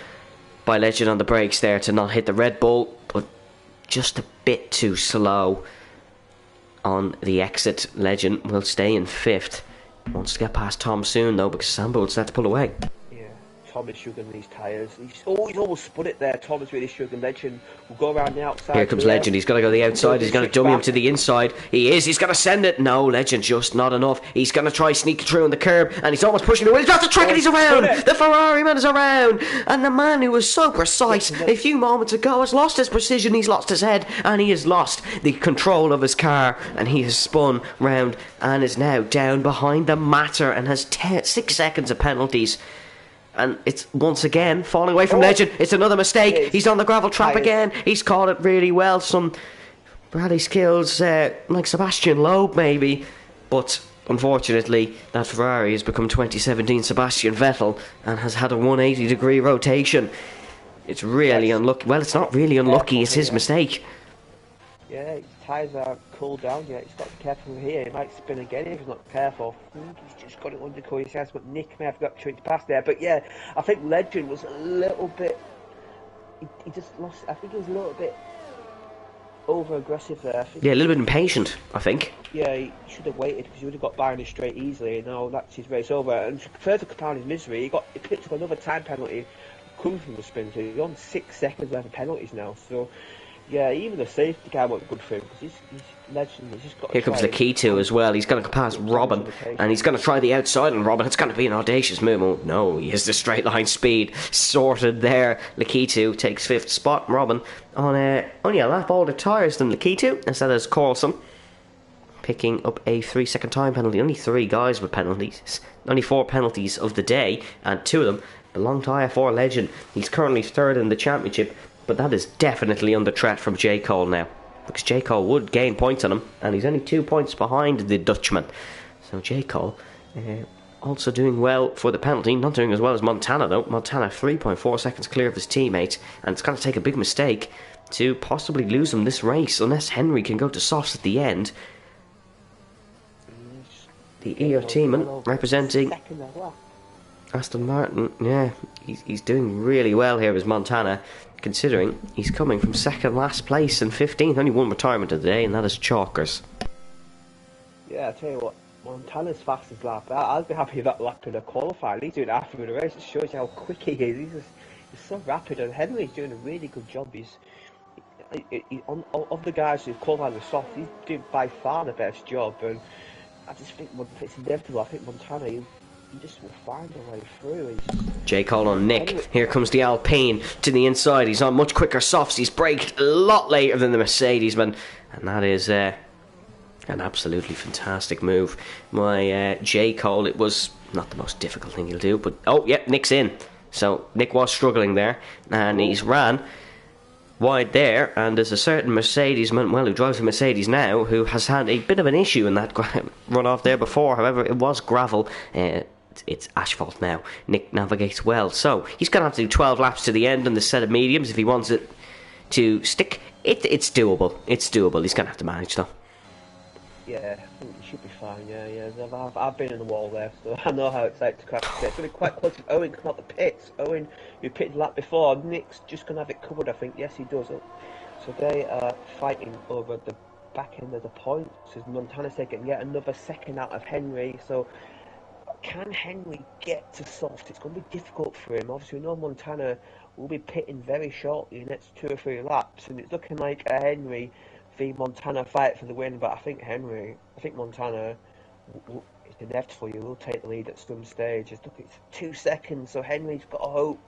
by Legend on the brakes there to not hit the Red Bull. But just a bit too slow. On the exit, Legend will stay in 5th. Wants to get past Tom soon though, because Samba will start to pull away. Yeah, Tom is struggling these tyres. He's almost spun it there. Tom is really struggling. Legend will go around the outside. Here comes Legend. He's got to go the outside. He's going to dummy him to the inside. He is. He's going to send it. No, Legend just not enough. He's going to try sneaking through on the curb, and he's almost pushing away. He's got the track, and he's around. The Ferrari man is around, and the man who was so precise a few moments ago has lost his precision. He's lost his head, and he has lost the control of his car, and he has spun round and is now down behind the matter and has 6 seconds of penalties. And it's once again falling away from Legend. It's another mistake. He's on the gravel trap again. He's caught it really well. Some rally skills like Sebastian Loeb maybe. But unfortunately, that Ferrari has become 2017 Sebastian Vettel and has had a 180 degree rotation. It's really unlucky. Well, it's not really unlucky. It's his mistake. Yeah, his tyres aren't cooled down yet. He's got to be careful here. He might spin again if he's not careful. I think he's just got it under control. He says, but Nick may have got to pass there. But yeah, I think Legend was a little bit. He just lost. I think he was a little bit over aggressive there. Yeah, a little bit impatient, I think. Yeah, he should have waited because he would have got by on his straight easily. And now that's his race over. And further compound his misery, he picked up another time penalty coming from the spin. So he's on 6 seconds worth of penalties now. So. Yeah, even the safety car went good for him because he's Legend. He's just got. Here comes Lakitu as well. He's going to pass Robin, and he's going to try the outside on Robin. It's going to be an audacious move. Oh, no, he has the straight line speed sorted there. Lakitu takes 5th spot. Robin on only a lap older tyres than Lakitu, as that is Corsa, picking up a 3-second time penalty. Only 3 guys with penalties. Only 4 penalties of the day, and 2 of them belong to IF4 Legend. He's currently 3rd in the championship. But that is definitely under threat from J. Cole now. Because J. Cole would gain points on him. And he's only 2 points behind the Dutchman. So J. Cole also doing well for the penalty. Not doing as well as Montana though. Montana 3.4 seconds clear of his teammate. And it's going to take a big mistake to possibly lose him this race. Unless Henry can go to softs at the end. The ERT man representing Aston Martin. Yeah, he's doing really well here as Montana. Considering he's coming from 2nd last place and 15th, only 1 retirement of the day, and that is Chalkers. Yeah, I tell you what, Montana's fastest lap. I'll be happy with that lap in the qualifying. He's doing half of the race. It shows you how quick he is. He's so rapid, and Henry's doing a really good job. Of the guys who've qualified the soft, he's doing by far the best job. And I just think it's inevitable. I think Montana, he just will find a way through. J. Cole on Nick. Here comes the Alpine to the inside. He's on much quicker softs. He's braked a lot later than the Mercedes-man. And that is an absolutely fantastic move. My J. Cole, it was not the most difficult thing he'll do. But, oh, yeah, Nick's in. So Nick was struggling there. And he's ran wide there, and there's a certain Mercedes-man, well, who drives a Mercedes now, who has had a bit of an issue in that run-off there before. However, it was gravel. It's asphalt now. Nick navigates well, so he's going to have to do 12 laps to the end on the set of mediums if he wants it to stick. It's doable. It's doable. He's going to have to manage, though. Yeah, I think he should be fine. Yeah. I've been in the wall there, so I know how it's like to crash the pits. It's going to be quite close if Owen come out the pits. Owen, who pitted the lap before, Nick's just going to have it covered, I think. Yes, he does. So they are fighting over the back end of the points as Montana's taking yet another second out of Henry. So can Henry get to soft? It's going to be difficult for him. Obviously, we know Montana will be pitting very shortly in the next 2 or 3 laps, and it's looking like a Henry v Montana fight for the win. But I think Montana, it's inevitable. You will take the lead at some stage. It's 2 seconds, so Henry's got to hope.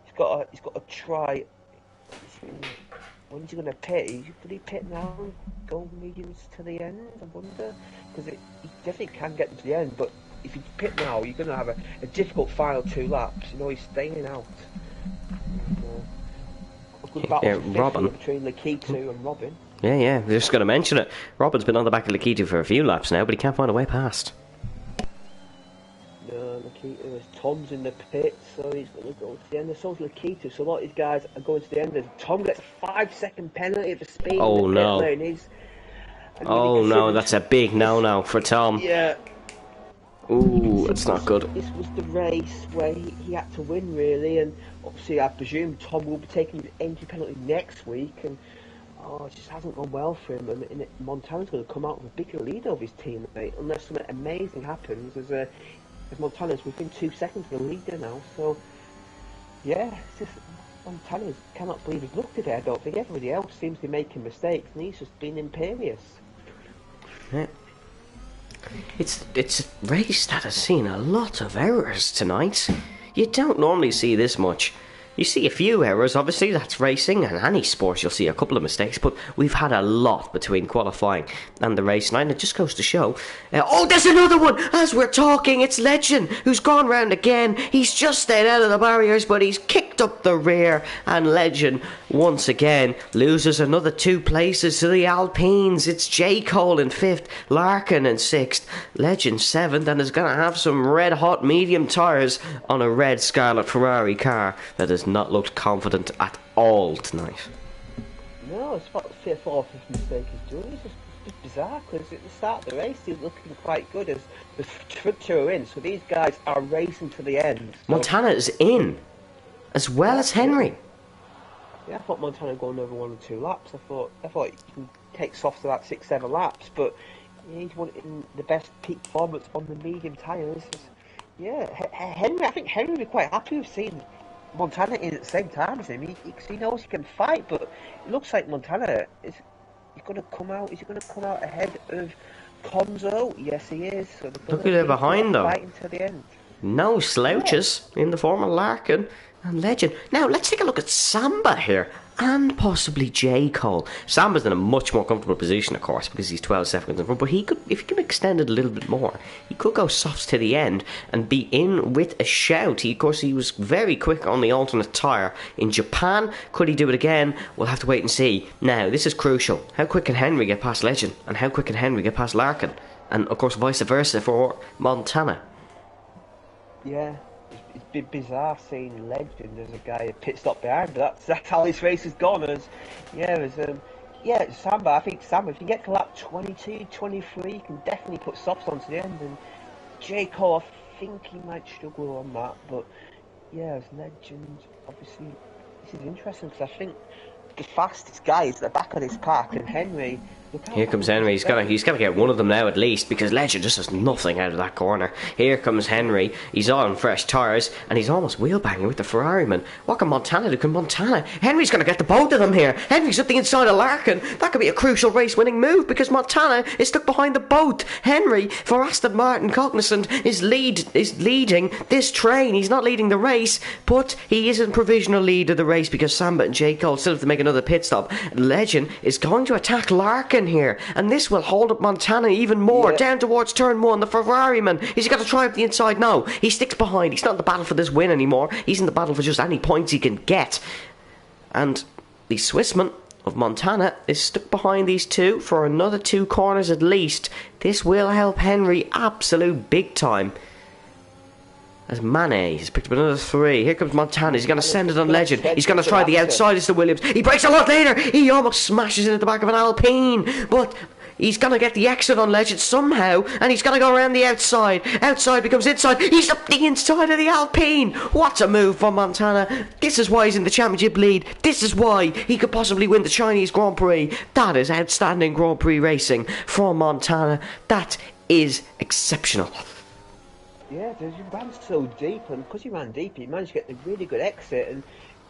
He's got to try. When's he going to pit? Could he pit now and go mediums to the end? I wonder, because he definitely can get to the end, but if you pit now, you're going to have a difficult final 2 laps. He's staying out. A good battle Robin. between Lakitu and Robin. Yeah, we're just going to mention it. Robin's been on the back of Lakitu for a few laps now, but he can't find a way past. No, Lakitu, Tom's in the pit, so he's going to go to the end. So's Lakitu, so a lot of these guys are going to the end. Tom gets a 5-second penalty for speed. Oh, in the no. pit lane. Oh, no, that's a big no-no for Tom. Yeah. Ooh, it's not good. This was the race where he had to win, really, and obviously I presume Tom will be taking the entry penalty next week, and it just hasn't gone well for him, and Montana's going to come out with a bigger lead over his teammate unless something amazing happens, as Montana's within 2 seconds of the leader now. So yeah, it's just Montana cannot believe his luck today. I don't think everybody else seems to be making mistakes, and he's just been imperious. Yeah. It's a race that has seen a lot of errors tonight. You don't normally see this much. You see a few errors, obviously, that's racing, and any sport you'll see a couple of mistakes, but we've had a lot between qualifying and the race night, and it just goes to show. There's another one! As we're talking, it's Legend, who's gone round again. He's just stayed out of the barriers, but he's kicked up the rear, and Legend, once again, loses another 2 places to the Alpines. It's J. Cole in 5th, Larkin in 6th, Legend 7th, and is going to have some red-hot medium tyres on a red Scarlet Ferrari car that has not looked confident at all tonight. No, it's about the 5th or 5th mistake he's doing. It's just bizarre, because at the start of the race he's looking quite good as the front 2 are in, so these guys are racing to the end. So Montana is in, as well as Henry. Yeah, I thought Montana would go another 1 or 2 laps. I thought you can take soft to about 6-7 laps, but he's wanting the best peak performance on the medium tyres. Yeah, Henry. I think Henry would be quite happy with seeing Montana in at the same time as him. He knows he can fight, but it looks like Montana is going to come out. Is he going to come out ahead of Conzo? Yes, he is. So look who they're behind, though. Fighting to the end. No slouches in the form of Larkin and Legend. Now let's take a look at Samba here, and possibly J. Cole. Samba's in a much more comfortable position, of course, because he's 12 seconds in front, but he could, if he can extend it a little bit more, he could go softs to the end and be in with a shout. Of course, he was very quick on the alternate tyre in Japan. Could he do it again? We'll have to wait and see. Now, this is crucial. How quick can Henry get past Legend? And how quick can Henry get past Larkin? And, of course, vice versa for Montana. Yeah. It's been bizarre seeing Legend as a guy who pit stop behind, but that's how this race has gone. Samba, I think Samba, if you get to lap 22, 23, you can definitely put softs onto the end, and J. Cole, I think he might struggle on that, but yeah, as Legend, obviously, this is interesting, because I think the fastest guy is at the back of this pack, and Henry... Here comes Henry. He's got to get one of them now at least, because Legend just has nothing out of that corner. Here comes Henry. He's on fresh tyres, and he's almost wheel banging with the Ferrari-man. What can Montana do? Henry's going to get the both of them here. Henry's up the inside of Larkin. That could be a crucial race-winning move, because Montana is stuck behind the boat. Henry, for Aston Martin Cognizant, is leading this train. He's not leading the race, but he is in provisional lead of the race, because Samba and J. Cole still have to make another pit stop. Legend is going to attack Larkin here, and this will hold up Montana even more. Down towards turn 1, the Ferrari-man, is he got to try up the inside? No, he sticks behind. He's not in the battle for this win anymore. He's in the battle for just any points he can get. And the Swissman of Montana is stuck behind these two for another 2 corners at least. This will help Henry absolute big time. As Mane has picked up another 3. Here comes Montana. He's going to send it on Legend. He's going to try the outside. It's the Williams. He breaks a lot later. He almost smashes into the back of an Alpine. But he's going to get the exit on Legend somehow. And he's going to go around the outside. Outside becomes inside. He's up the inside of the Alpine. What a move from Montana. This is why he's in the championship lead. This is why he could possibly win the Chinese Grand Prix. That is outstanding Grand Prix racing from Montana. That is exceptional. Yeah, he ran so deep, and because he ran deep, he managed to get a really good exit. And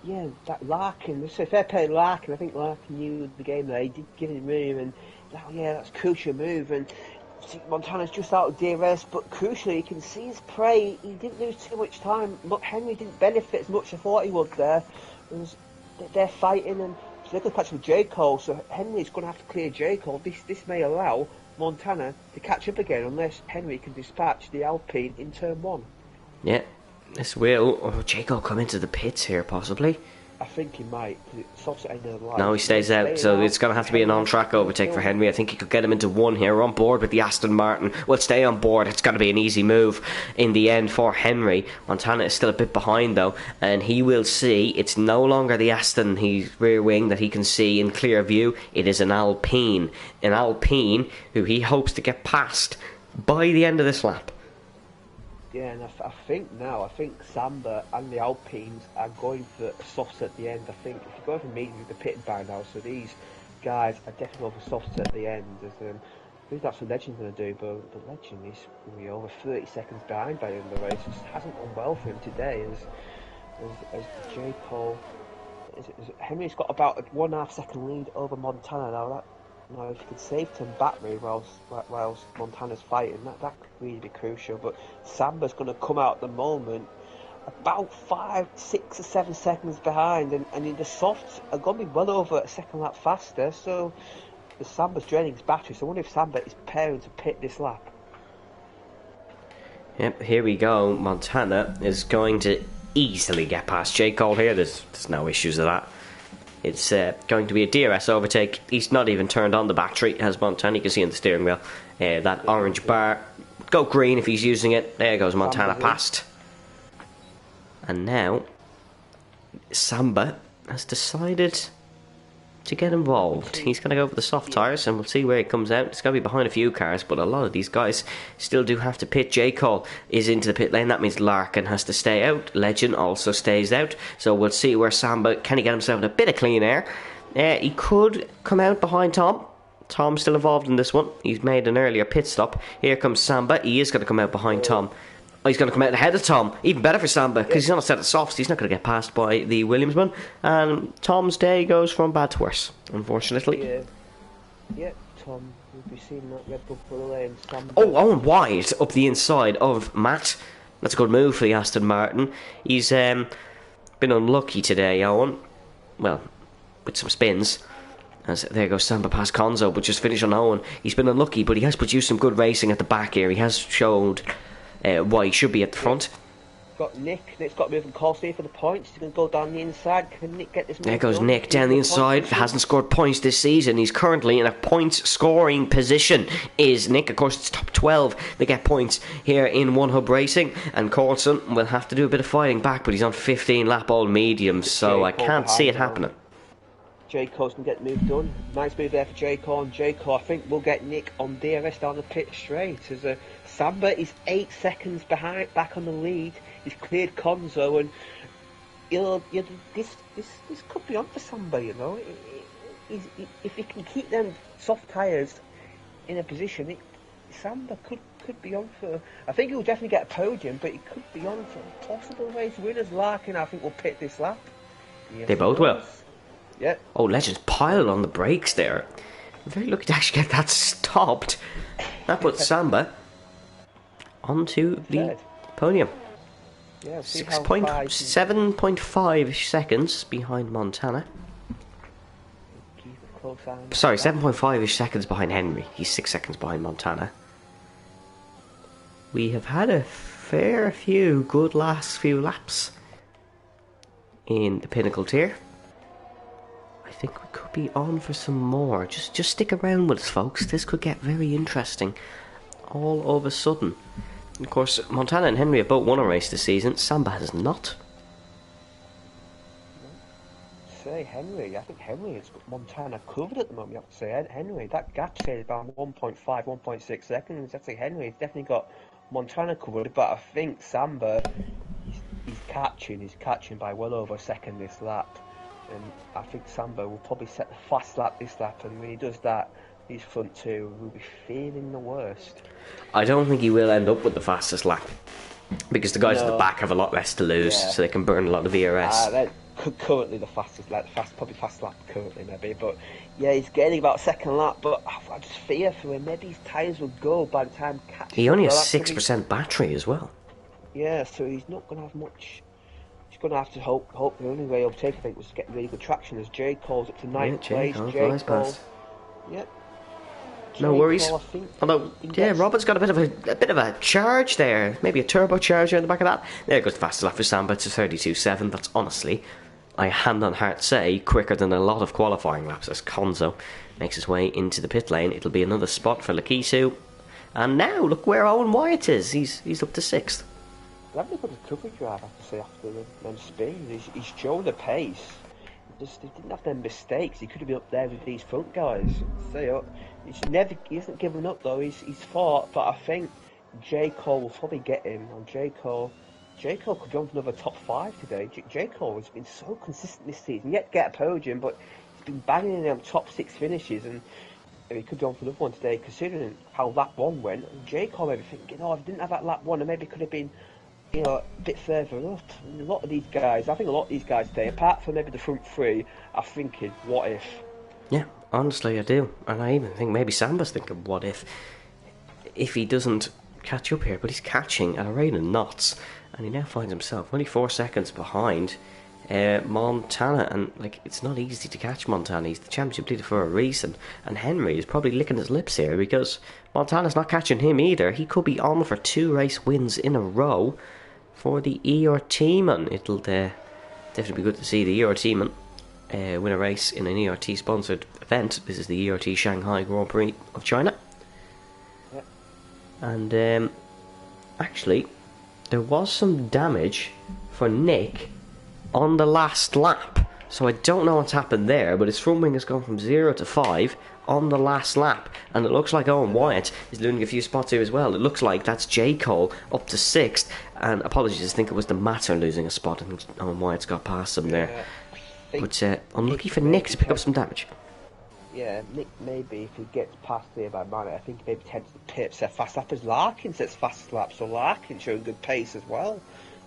yeah, that Larkin, so fair play Larkin. I think Larkin knew the game there. He did give him room, and that's a crucial move. And I think Montana's just out of DRS, but crucially, you can see his prey. He didn't lose too much time. But Henry didn't benefit as much as I thought he would there. They're fighting, and so they're going to catch with J. Cole. So Henry's going to have to clear J. Cole. This may allow Montana to catch up again unless Henry can dispatch the Alpine in turn 1. Yeah, this will. Oh, Jake will come into the pits here, possibly. I think he might, because it stops at the end of the line. No, he stays out, so it's going to have to be an on-track overtake for Henry. I think he could get him into 1 here. We're on board with the Aston Martin. Well, stay on board. It's going to be an easy move in the end for Henry. Montana is still a bit behind, though, and he will see it's no longer the Aston, his rear wing, that he can see in clear view. It is an Alpine. An Alpine who he hopes to get past by the end of this lap. Yeah, and I think Samba and the Alpines are going for softs at the end. I think if you go for medium, you're pitting by now, so these guys are definitely going for softs at the end. I think that's what Legend's going to do, but Legend is going to be over 30 seconds behind by the end of the race. It just hasn't gone well for him today as J. Cole. Henry's got about a 1.5 second lead over Montana now. Now, if you could save some battery whilst Montana's fighting, that could really be crucial. But Samba's going to come out at the moment about 5, 6 or 7 seconds behind, and the softs are going to be well over a second lap faster. So the Samba's draining his battery. So I wonder if Samba is preparing to pit this lap. Yep, here we go. Montana is going to easily get past J. Cole here. There's no issues with that. It's going to be a DRS overtake. He's not even turned on the battery, as Montana. You can see on the steering wheel that orange bar. Go green if he's using it. There goes Montana past. And now Samba has decided to get involved. He's going to go for the soft tyres, and we'll see where he comes out. It's going to be behind a few cars, but a lot of these guys still do have to pit. J. Cole is into the pit lane. That means Larkin has to stay out. Legend also stays out. So we'll see where Samba, can he get himself in a bit of clean air? He could come out behind Tom. Tom's still involved in this one. He's made an earlier pit stop. Here comes Samba. He is going to come out behind Tom. Oh, he's going to come out ahead of Tom. Even better for Samba, because he's on a set of softs. He's not going to get passed by the Williamsman. And Tom's day goes from bad to worse, unfortunately. Yeah, Tom, we'll be seeing that Red Bull pull away and Samba. Oh, Owen wide up the inside of Matt. That's a good move for the Aston Martin. He's been unlucky today, Owen. Well, with some spins. As there goes Samba past Konzo, but just finish on Owen. He's been unlucky, but he has produced some good racing at the back here. He has showed why he should be at the front. Got Nick. Nick's got to move from Corsa for the points. He's going to go down the inside. Can Nick get this move? There goes Nick down the inside. Hasn't scored points this season. He's currently in a points scoring position. Is Nick? Of course, it's top 12. They get points here in One Hub Racing. And Corsa will have to do a bit of fighting back, but he's on 15 lap old mediums, so I can't see it happening. J. Cole's going to get the move done. Nice move there for J. Cole. And J. Cole, I think, will get Nick on DRS down the pit straight. As Samba is 8 seconds behind, back on the lead. He's cleared Konzo, and this could be on for Samba. You know, if he can keep them soft tyres in a position, Samba could be on for. I think he'll definitely get a podium, but he could be on for possible race winners. Larkin, I think, will pit this lap. Yes, they both will. Yeah. Oh, Legends piled on the brakes there. I'm very lucky to actually get that stopped. That puts Samba onto the podium. Yeah, 7.5 seconds behind Montana. Sorry, 7.5 seconds behind Henry. He's 6 seconds behind Montana. We have had a fair few good last few laps in the Pinnacle tier. I think we could be on for some more. Just stick around with us, folks. This could get very interesting all of a sudden. Of course, Montana and Henry have both won a race this season. Samba has not. Say Henry, I think Henry has got Montana covered at the moment. You have to say Henry, that gap say about 1.5, 1.6 seconds. I think Henry's definitely got Montana covered, but I think Samba, he's catching by well over a second this lap, and I think Samba will probably set the fast lap this lap, and when he does that, his front two will be feeling the worst. I don't think he will end up with the fastest lap, because the guys at the back have a lot less to lose, so they can burn a lot of ERS. They're currently the fastest lap, probably fast lap currently maybe, but yeah, he's gaining about a second lap, but I just fear for him, maybe his tyres will go by the time catches. He only has 6% battery as well. Yeah, so he's not going to have much. He's going to have to hope the only way he'll take, I think, was to get really good traction as Jay calls up to ninth place. Jay calls. Yep. No worries. Although, Robert's got a bit of a charge there. Maybe a turbocharger in the back of that. There goes the fastest lap for Samba to 32.7. That's honestly, I hand on heart say, quicker than a lot of qualifying laps as Konzo makes his way into the pit lane. It'll be another spot for Lakisu. And now, look where Owen Wyatt is. He's up to 6th. Having a good recovery drive, I have to say, after them spins. He's shown the pace. He didn't have them mistakes. He could have been up there with these front guys. He hasn't given up though. He's fought, but I think J. Cole will probably get him. And J. Cole could jump another top 5 today. J. Cole has been so consistent this season. Yet get a podium, but he's been banging in them top 6 finishes, and he could jump for another one today. Considering how lap 1 went, and J. Cole maybe thinking, if I didn't have that lap 1, I maybe could have been, a bit further up. A lot of these guys today, apart from maybe the front 3, are thinking, what if? Yeah, honestly I do. And I even think maybe Samba's thinking, what if he doesn't catch up here. But he's catching at a rate of knots, and he now finds himself only 4 seconds behind Montana, and it's not easy to catch Montana. He's the championship leader for a reason, and Henry is probably licking his lips here because Montana's not catching him either. He could be on for 2 race wins in a row for the ERT man. It'll definitely be good to see the ERT man win a race in an ERT sponsored event. This is the ERT Shanghai Grand Prix of China. Yep. And actually there was some damage for Nick on the last lap, so I don't know what's happened there, but his front wing has gone from 0 to 5 on the last lap, and it looks like Owen Wyatt is losing a few spots here as well. It looks like that's J. Cole up to 6th, and apologies, I think it was the Matter losing a spot. I think Owen Wyatt's got past him there, but unlucky for Nick to pick up some damage. Yeah, Nick maybe, if he gets past there by Matter, I think he maybe tempts the pit. So fast lap as Larkin sets fast lap, so Larkin showing good pace as well.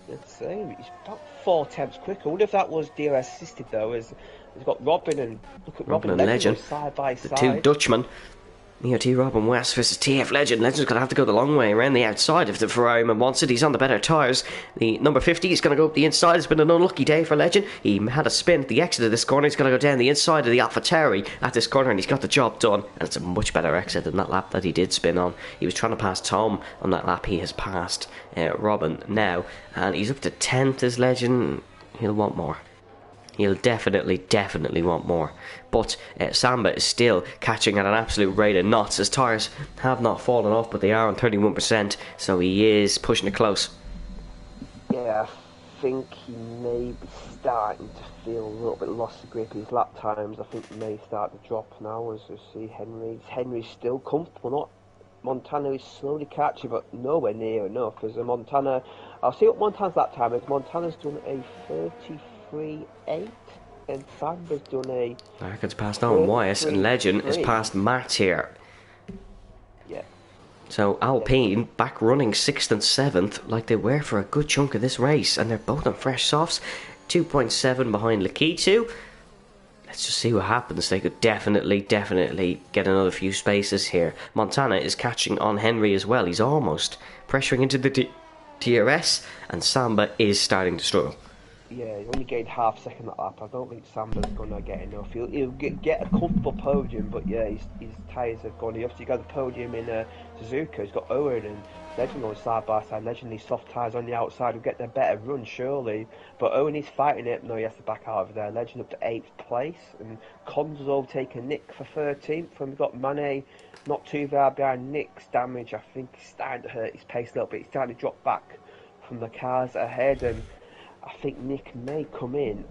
Let's see, he's about 4 attempts quicker. I wonder if that was DRS assisted though, as he's got Robin and Robin and Legend side by side. The 2 Dutchmen. ERT Robin West versus TF Legend. Legend's going to have to go the long way around the outside if the Ferrari man wants it. He's on the better tyres. The number 50 is going to go up the inside. It's been an unlucky day for Legend. He had a spin at the exit of this corner. He's going to go down the inside of the AlphaTauri at this corner, and he's got the job done. And it's a much better exit than that lap that he did spin on. He was trying to pass Tom on that lap. He has passed Robin now, and he's up to 10th as Legend. He'll want more. He'll definitely want more. But Samba is still catching at an absolute rate of knots. His tyres have not fallen off, but they are on 31%, so he is pushing it close. Yeah, I think he may be starting to feel a little bit lost of grip. His lap times, I think, may start to drop now as we see Henry's still comfortable. Not Montana is slowly catching, but nowhere near enough. As Montana, I'll see what Montana's lap time is. Montana's done a 33.8, and Samba's done a... Larkin's passed on Wyatt, and Legend is past Matt here. Yeah. So Alpine back running 6th and 7th like they were for a good chunk of this race, and they're both on fresh softs. 2.7 behind Lakitu. Let's just see what happens. They could definitely get another few spaces here. Montana is catching on Henry as well. He's almost pressuring into the DRS, and Samba is starting to struggle. Yeah, he only gained half second that lap. I don't think Samba's gonna get enough. He'll get a comfortable podium, but yeah, his tyres have gone. He obviously got the podium in Suzuka. He's got Owen and Legend going side by side. Legend, these soft tyres on the outside will get the better run surely. But Owen is fighting it. No, he has to back out of there. Legend up to 8th place, and Con's overtaken Nick for 13th. And we've got Mane not too far behind. Nick's damage, I think, is starting to hurt his pace a little bit. He's starting to drop back from the cars ahead, and I think Nick may come in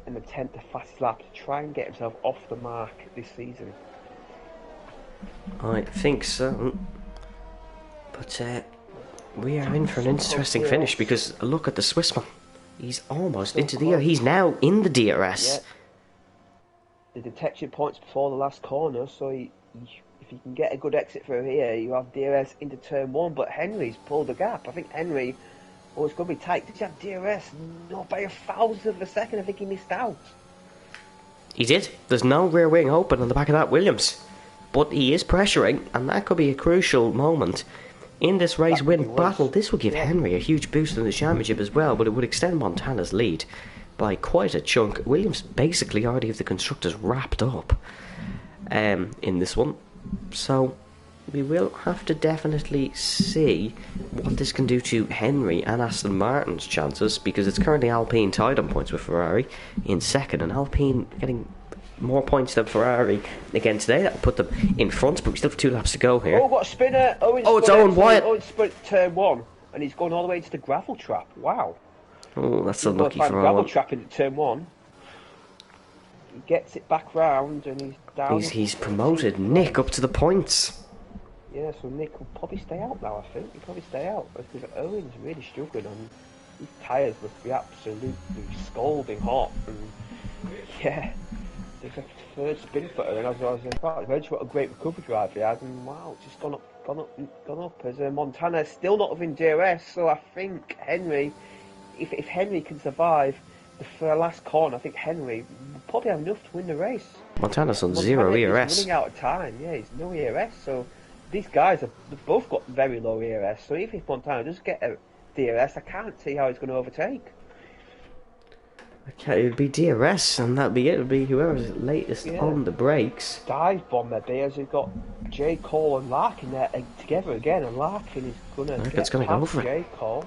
and attempt the fastest lap to try and get himself off the mark this season. I think so. But we are in for an interesting finish, because look at the Swissman. He's almost into the air. He's now in the DRS. Yeah. The detection points before the last corner, so if you can get a good exit through here, you have DRS into turn 1, but Henry's pulled the gap. I think Henry... Oh, it's going to be tight. Did you have DRS? Not by 1,000th of a second. I think he missed out. He did. There's no rear wing open on the back of that Williams. But he is pressuring, and that could be a crucial moment in this race win battle. This will give Henry a huge boost in the championship as well, but it would extend Montana's lead by quite a chunk. Williams basically already have the constructors wrapped up in this one. So we will have to definitely see what this can do to Henry and Aston Martin's chances, because it's currently Alpine tied on points with Ferrari in second, and Alpine getting more points than Ferrari again today. That will put them in front, but we still have 2 laps to go here. Oh, what a spinner! It's Owen Wyatt. Owen's split turn 1, and he's gone all the way into the gravel trap. Wow. Oh, that's unlucky for Owen. Gravel trap into turn 1. He gets it back round, and he's down. He's promoted Nick up to the points. Yeah, so Nick will probably stay out now, I think. He'll probably stay out, because Owen's really struggling, and his tyres must be absolutely scalding hot. And yeah, it's a third spin for Owen. As I was saying, what a great recovery drive he had, and wow, it's just gone up. As Montana still not having DRS, so I think Henry, if Henry can survive the last corner, I think Henry will probably have enough to win the race. Montana's on 0 ERS. He's running out of time, yeah, he's no ERS, so these guys have both got very low ERS, so even if Montana does get a DRS, I can't see how he's going to overtake. Okay, it would be DRS, and that'd be it. It would be whoever's latest on the brakes. Dive bomb there, Bears. We've got J. Cole and Larkin there together again, and Larkin is going to get go for it. J. Cole.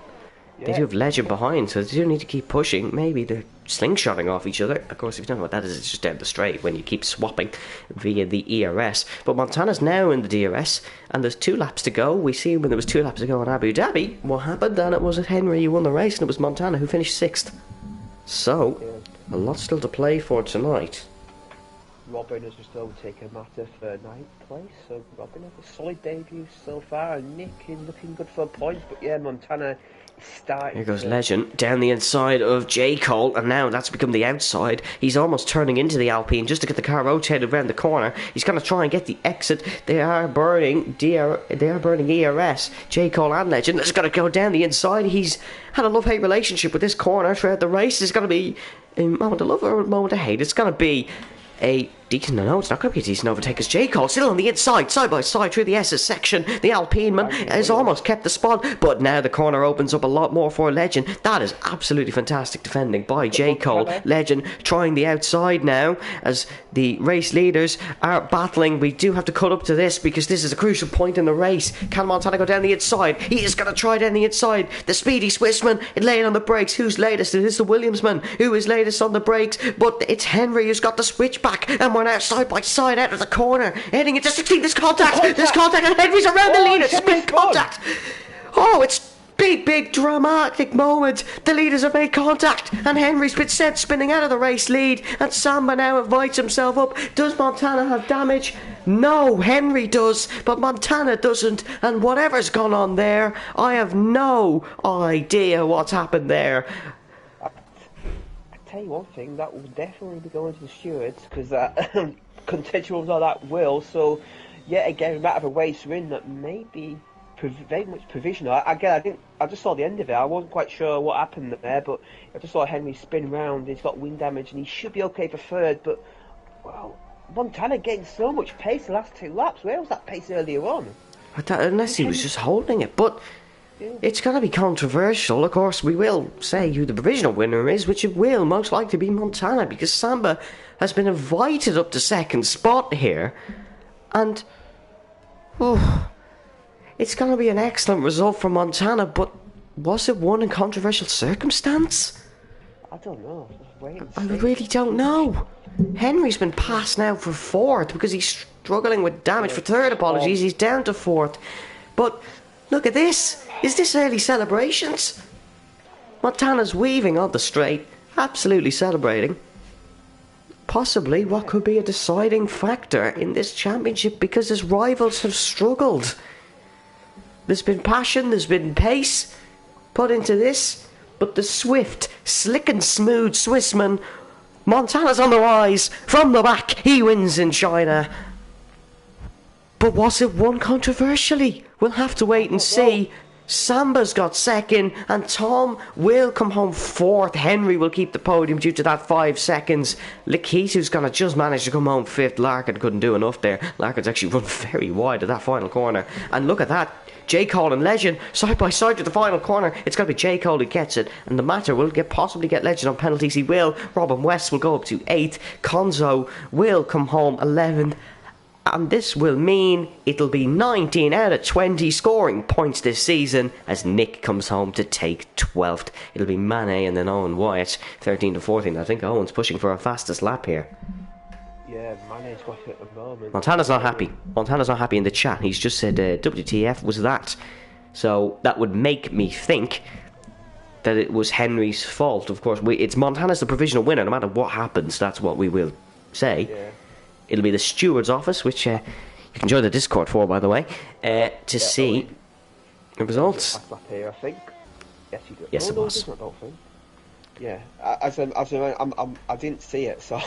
Yeah. They do have Legend behind, so they do need to keep pushing. Maybe they're slingshotting off each other. Of course, if you don't know what that is, it's just down the straight when you keep swapping via the ERS. But Montana's now in the DRS, and there's 2 laps to go. We see when there was 2 laps to go in Abu Dhabi, what happened, and it was Henry who won the race, and it was Montana who finished 6th. So, a lot still to play for tonight. Robin has just overtaken Mata for 9th place, so Robin has a solid debut so far, and Nick is looking good for points, but yeah, Montana... Here goes Legend down the inside of J. Cole, and now that's become the outside. He's almost turning into the Alpine just to get the car rotated around the corner. He's going to try and get the exit. They are burning ERS. J. Cole and Legend. They're just going to go down the inside. He's had a love-hate relationship with this corner throughout the race. It's going to be a moment of love or a moment of hate. It's going to be a decent... No, it's not going to be a decent overtake, as J. Cole still on the inside, side by side through the SS section. The Alpine man has almost kept the spot, but now the corner opens up a lot more for Legend. That is absolutely fantastic defending by J. Cole. Legend trying the outside now as the race leaders are battling. We do have to cut up to this because this is a crucial point in the race. Can Montana go down the inside? He is going to try down the inside. The speedy Swissman laying on the brakes. Who's latest? It is the Williamsman who is latest on the brakes, but it's Henry who's got the switchback, and we're now side by side out of the corner, heading into 16. There's contact, and Henry's around the leader. Spin contact. Oh, it's big dramatic moment. The leaders have made contact, and Henry's been sent spinning out of the race lead, and Samba now invites himself up. Does Montana have damage? No, Henry does, but Montana doesn't, and whatever's gone on there, I have no idea what's happened there. Tell you one thing, that will definitely be going to the stewards, because contention was all that will. So yet again, we might have a race win that may be very much provisional. Again, I just saw the end of it. I wasn't quite sure what happened there, but I just saw Henry spin round. He's got wing damage, and he should be okay for third. But well, Montana getting so much pace the last 2 laps. Where was that pace earlier on? Unless he was just holding it, but It's going to be controversial. Of course, we will say who the provisional winner is, which it will most likely be Montana, because Samba has been invited up to second spot here. And, it's going to be an excellent result for Montana, but was it won in controversial circumstance? I don't know. I really don't know. Henry's been passed now for fourth because he's struggling with damage. For third, apologies, he's down to fourth. But look at this. Is this early celebrations? Montana's weaving on the straight, absolutely celebrating. Possibly what could be a deciding factor in this championship, because his rivals have struggled. There's been passion, there's been pace put into this, but the swift, slick and smooth Swissman, Montana's on the rise. From the back, he wins in China. But was it won controversially? We'll have to wait and see. Samba's got second, and Tom will come home fourth. Henry will keep the podium due to that 5 seconds. Lakitu's gonna just manage to come home fifth. Larkin couldn't do enough there. Larkin's actually run very wide at that final corner. And look at that. J. Cole and Legend side by side to the final corner. It's going to be J. Cole who gets it, and the Matter will possibly get Legend on penalties. He will. Robin West will go up to 8th. Konzo will come home 11th. And this will mean it'll be 19 out of 20 scoring points this season as Nick comes home to take 12th. It'll be Manet and then Owen Wyatt 13 to 14. I think Owen's pushing for a fastest lap here. Yeah, Manet's got it at the moment. Montana's not happy. Montana's not happy in the chat. He's just said WTF was that. So that would make me think that it was Henry's fault. Of course, it's Montana's the provisional winner. No matter what happens, that's what we will say. Yeah. It'll be the steward's office, which you can join the Discord for, by the way, to see the results. Last lap here, I think. Yes, you do. Yes, it was. I don't think. Yeah, I didn't see it, so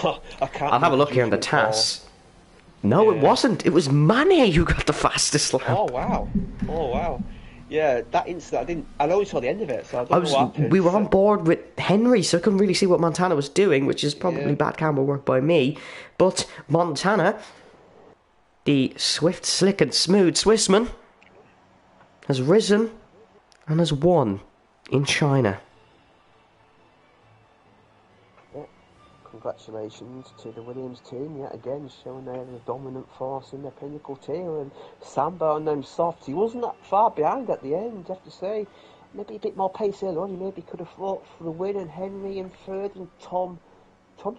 I can't. I'll have a look here in the TAS. No, it wasn't. It was Manet who got the fastest lap. Oh wow. Yeah, that instant I only saw the end of it, so I don't know what happened. We were on board with Henry, so I couldn't really see what Montana was doing, which is probably bad camera work by me. But Montana, the swift, slick and smooth Swissman, has risen and has won in China. Congratulations to the Williams team yet again, showing they're the dominant force in the Pinnacle tier. And Samba and them softs, he wasn't that far behind at the end, I have to say. Maybe a bit more pace earlier on, he maybe could have fought for the win. And Henry in third, and Tom's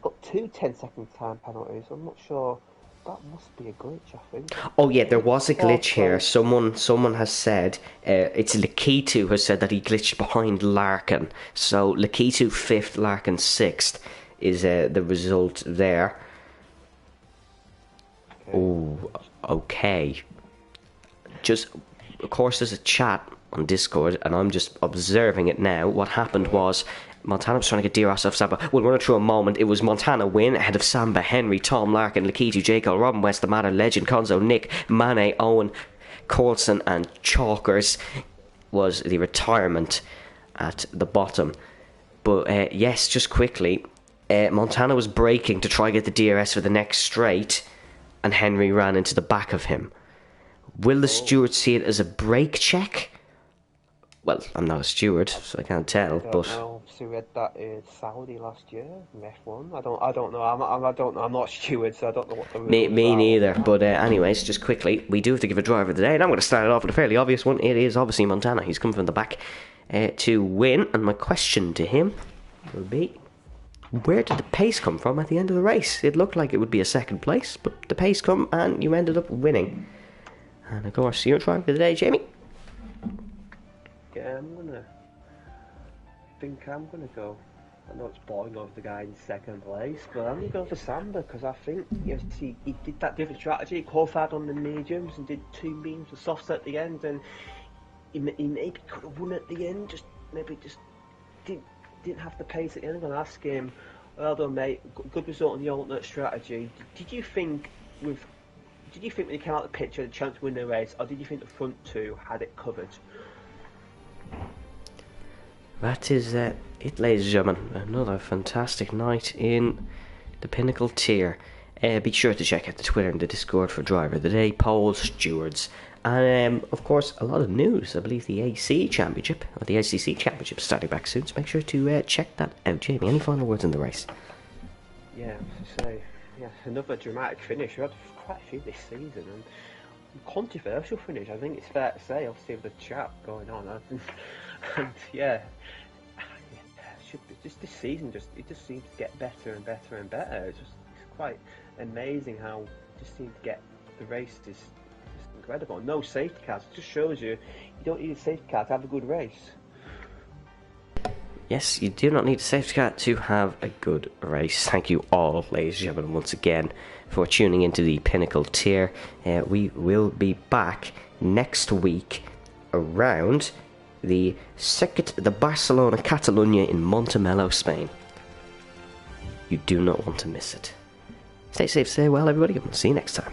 got 2 10-second time penalties. I'm not sure. That must be a glitch, I think. Oh yeah, there was a glitch here. Someone has said, it's Lakitu has said that he glitched behind Larkin. So Lakitu 5th, Larkin 6th. Is the result there. Oh, okay. Just, of course, there's a chat on Discord, and I'm just observing it now. What happened was Montana was trying to get DRS off Samba. We'll run it through a moment. It was Montana win ahead of Samba, Henry, Tom, Larkin, Lakitu, Jacob, Robin West, The Matter, Legend, Konzo, Nick, Manet, Owen, Coulson, and Chalkers was the retirement at the bottom. But yes, just quickly. Montana was braking to try and get the DRS for the next straight, and Henry ran into the back of him. Will the steward see it as a brake check? Well, I'm not a steward, so I can't tell. I obviously read that in Saudi last year, in F1. I don't know. I'm not a steward, so I don't know what the rules are. Me neither. But anyways, just quickly, we do have to give a driver of the day, and I'm going to start it off with a fairly obvious one. It is obviously Montana. He's come from the back to win, and my question to him will be, where did the pace come from at the end of the race? It looked like it would be a second place, but the pace come and you ended up winning. And of course, your driver for the day, Jamie. Yeah, I'm gonna go. I know it's boring over the guy in second place, but I'm gonna go for Samba because I think he did that different strategy. He qualified on the mediums and did 2 mediums of softs at the end, and he maybe could have won at the end. Just didn't have the pace at the end. I'm going to ask him, well done mate, good result on the alternate strategy. Did you think when you came out of the picture, the chance to win the race, or did you think the front 2 had it covered? That is it, ladies and gentlemen. Another fantastic night in the Pinnacle tier. Be sure to check out the Twitter and the Discord for Driver of the Day, polls, stewards, and of course a lot of news. I believe the AC Championship, or the ACC Championship, is starting back soon, so make sure to check that out. Jamie, any final words on the race? Yeah, so another dramatic finish. We had quite a few this season, and controversial finish. I think it's fair to say, obviously, with the chat going on, and yeah, should be, just this season, it just seems to get better and better and better. It's quite amazing how it just seems to get the race is just incredible. No safety cars. It just shows you don't need a safety car to have a good race. Yes, you do not need a safety car to have a good race. Thank you all, ladies and gentlemen, once again for tuning into the Pinnacle tier. We will be back next week around the Circuit de Barcelona Catalunya in Montemelo, Spain. You do not want to miss it. Stay safe, stay well, everybody, and we'll see you next time.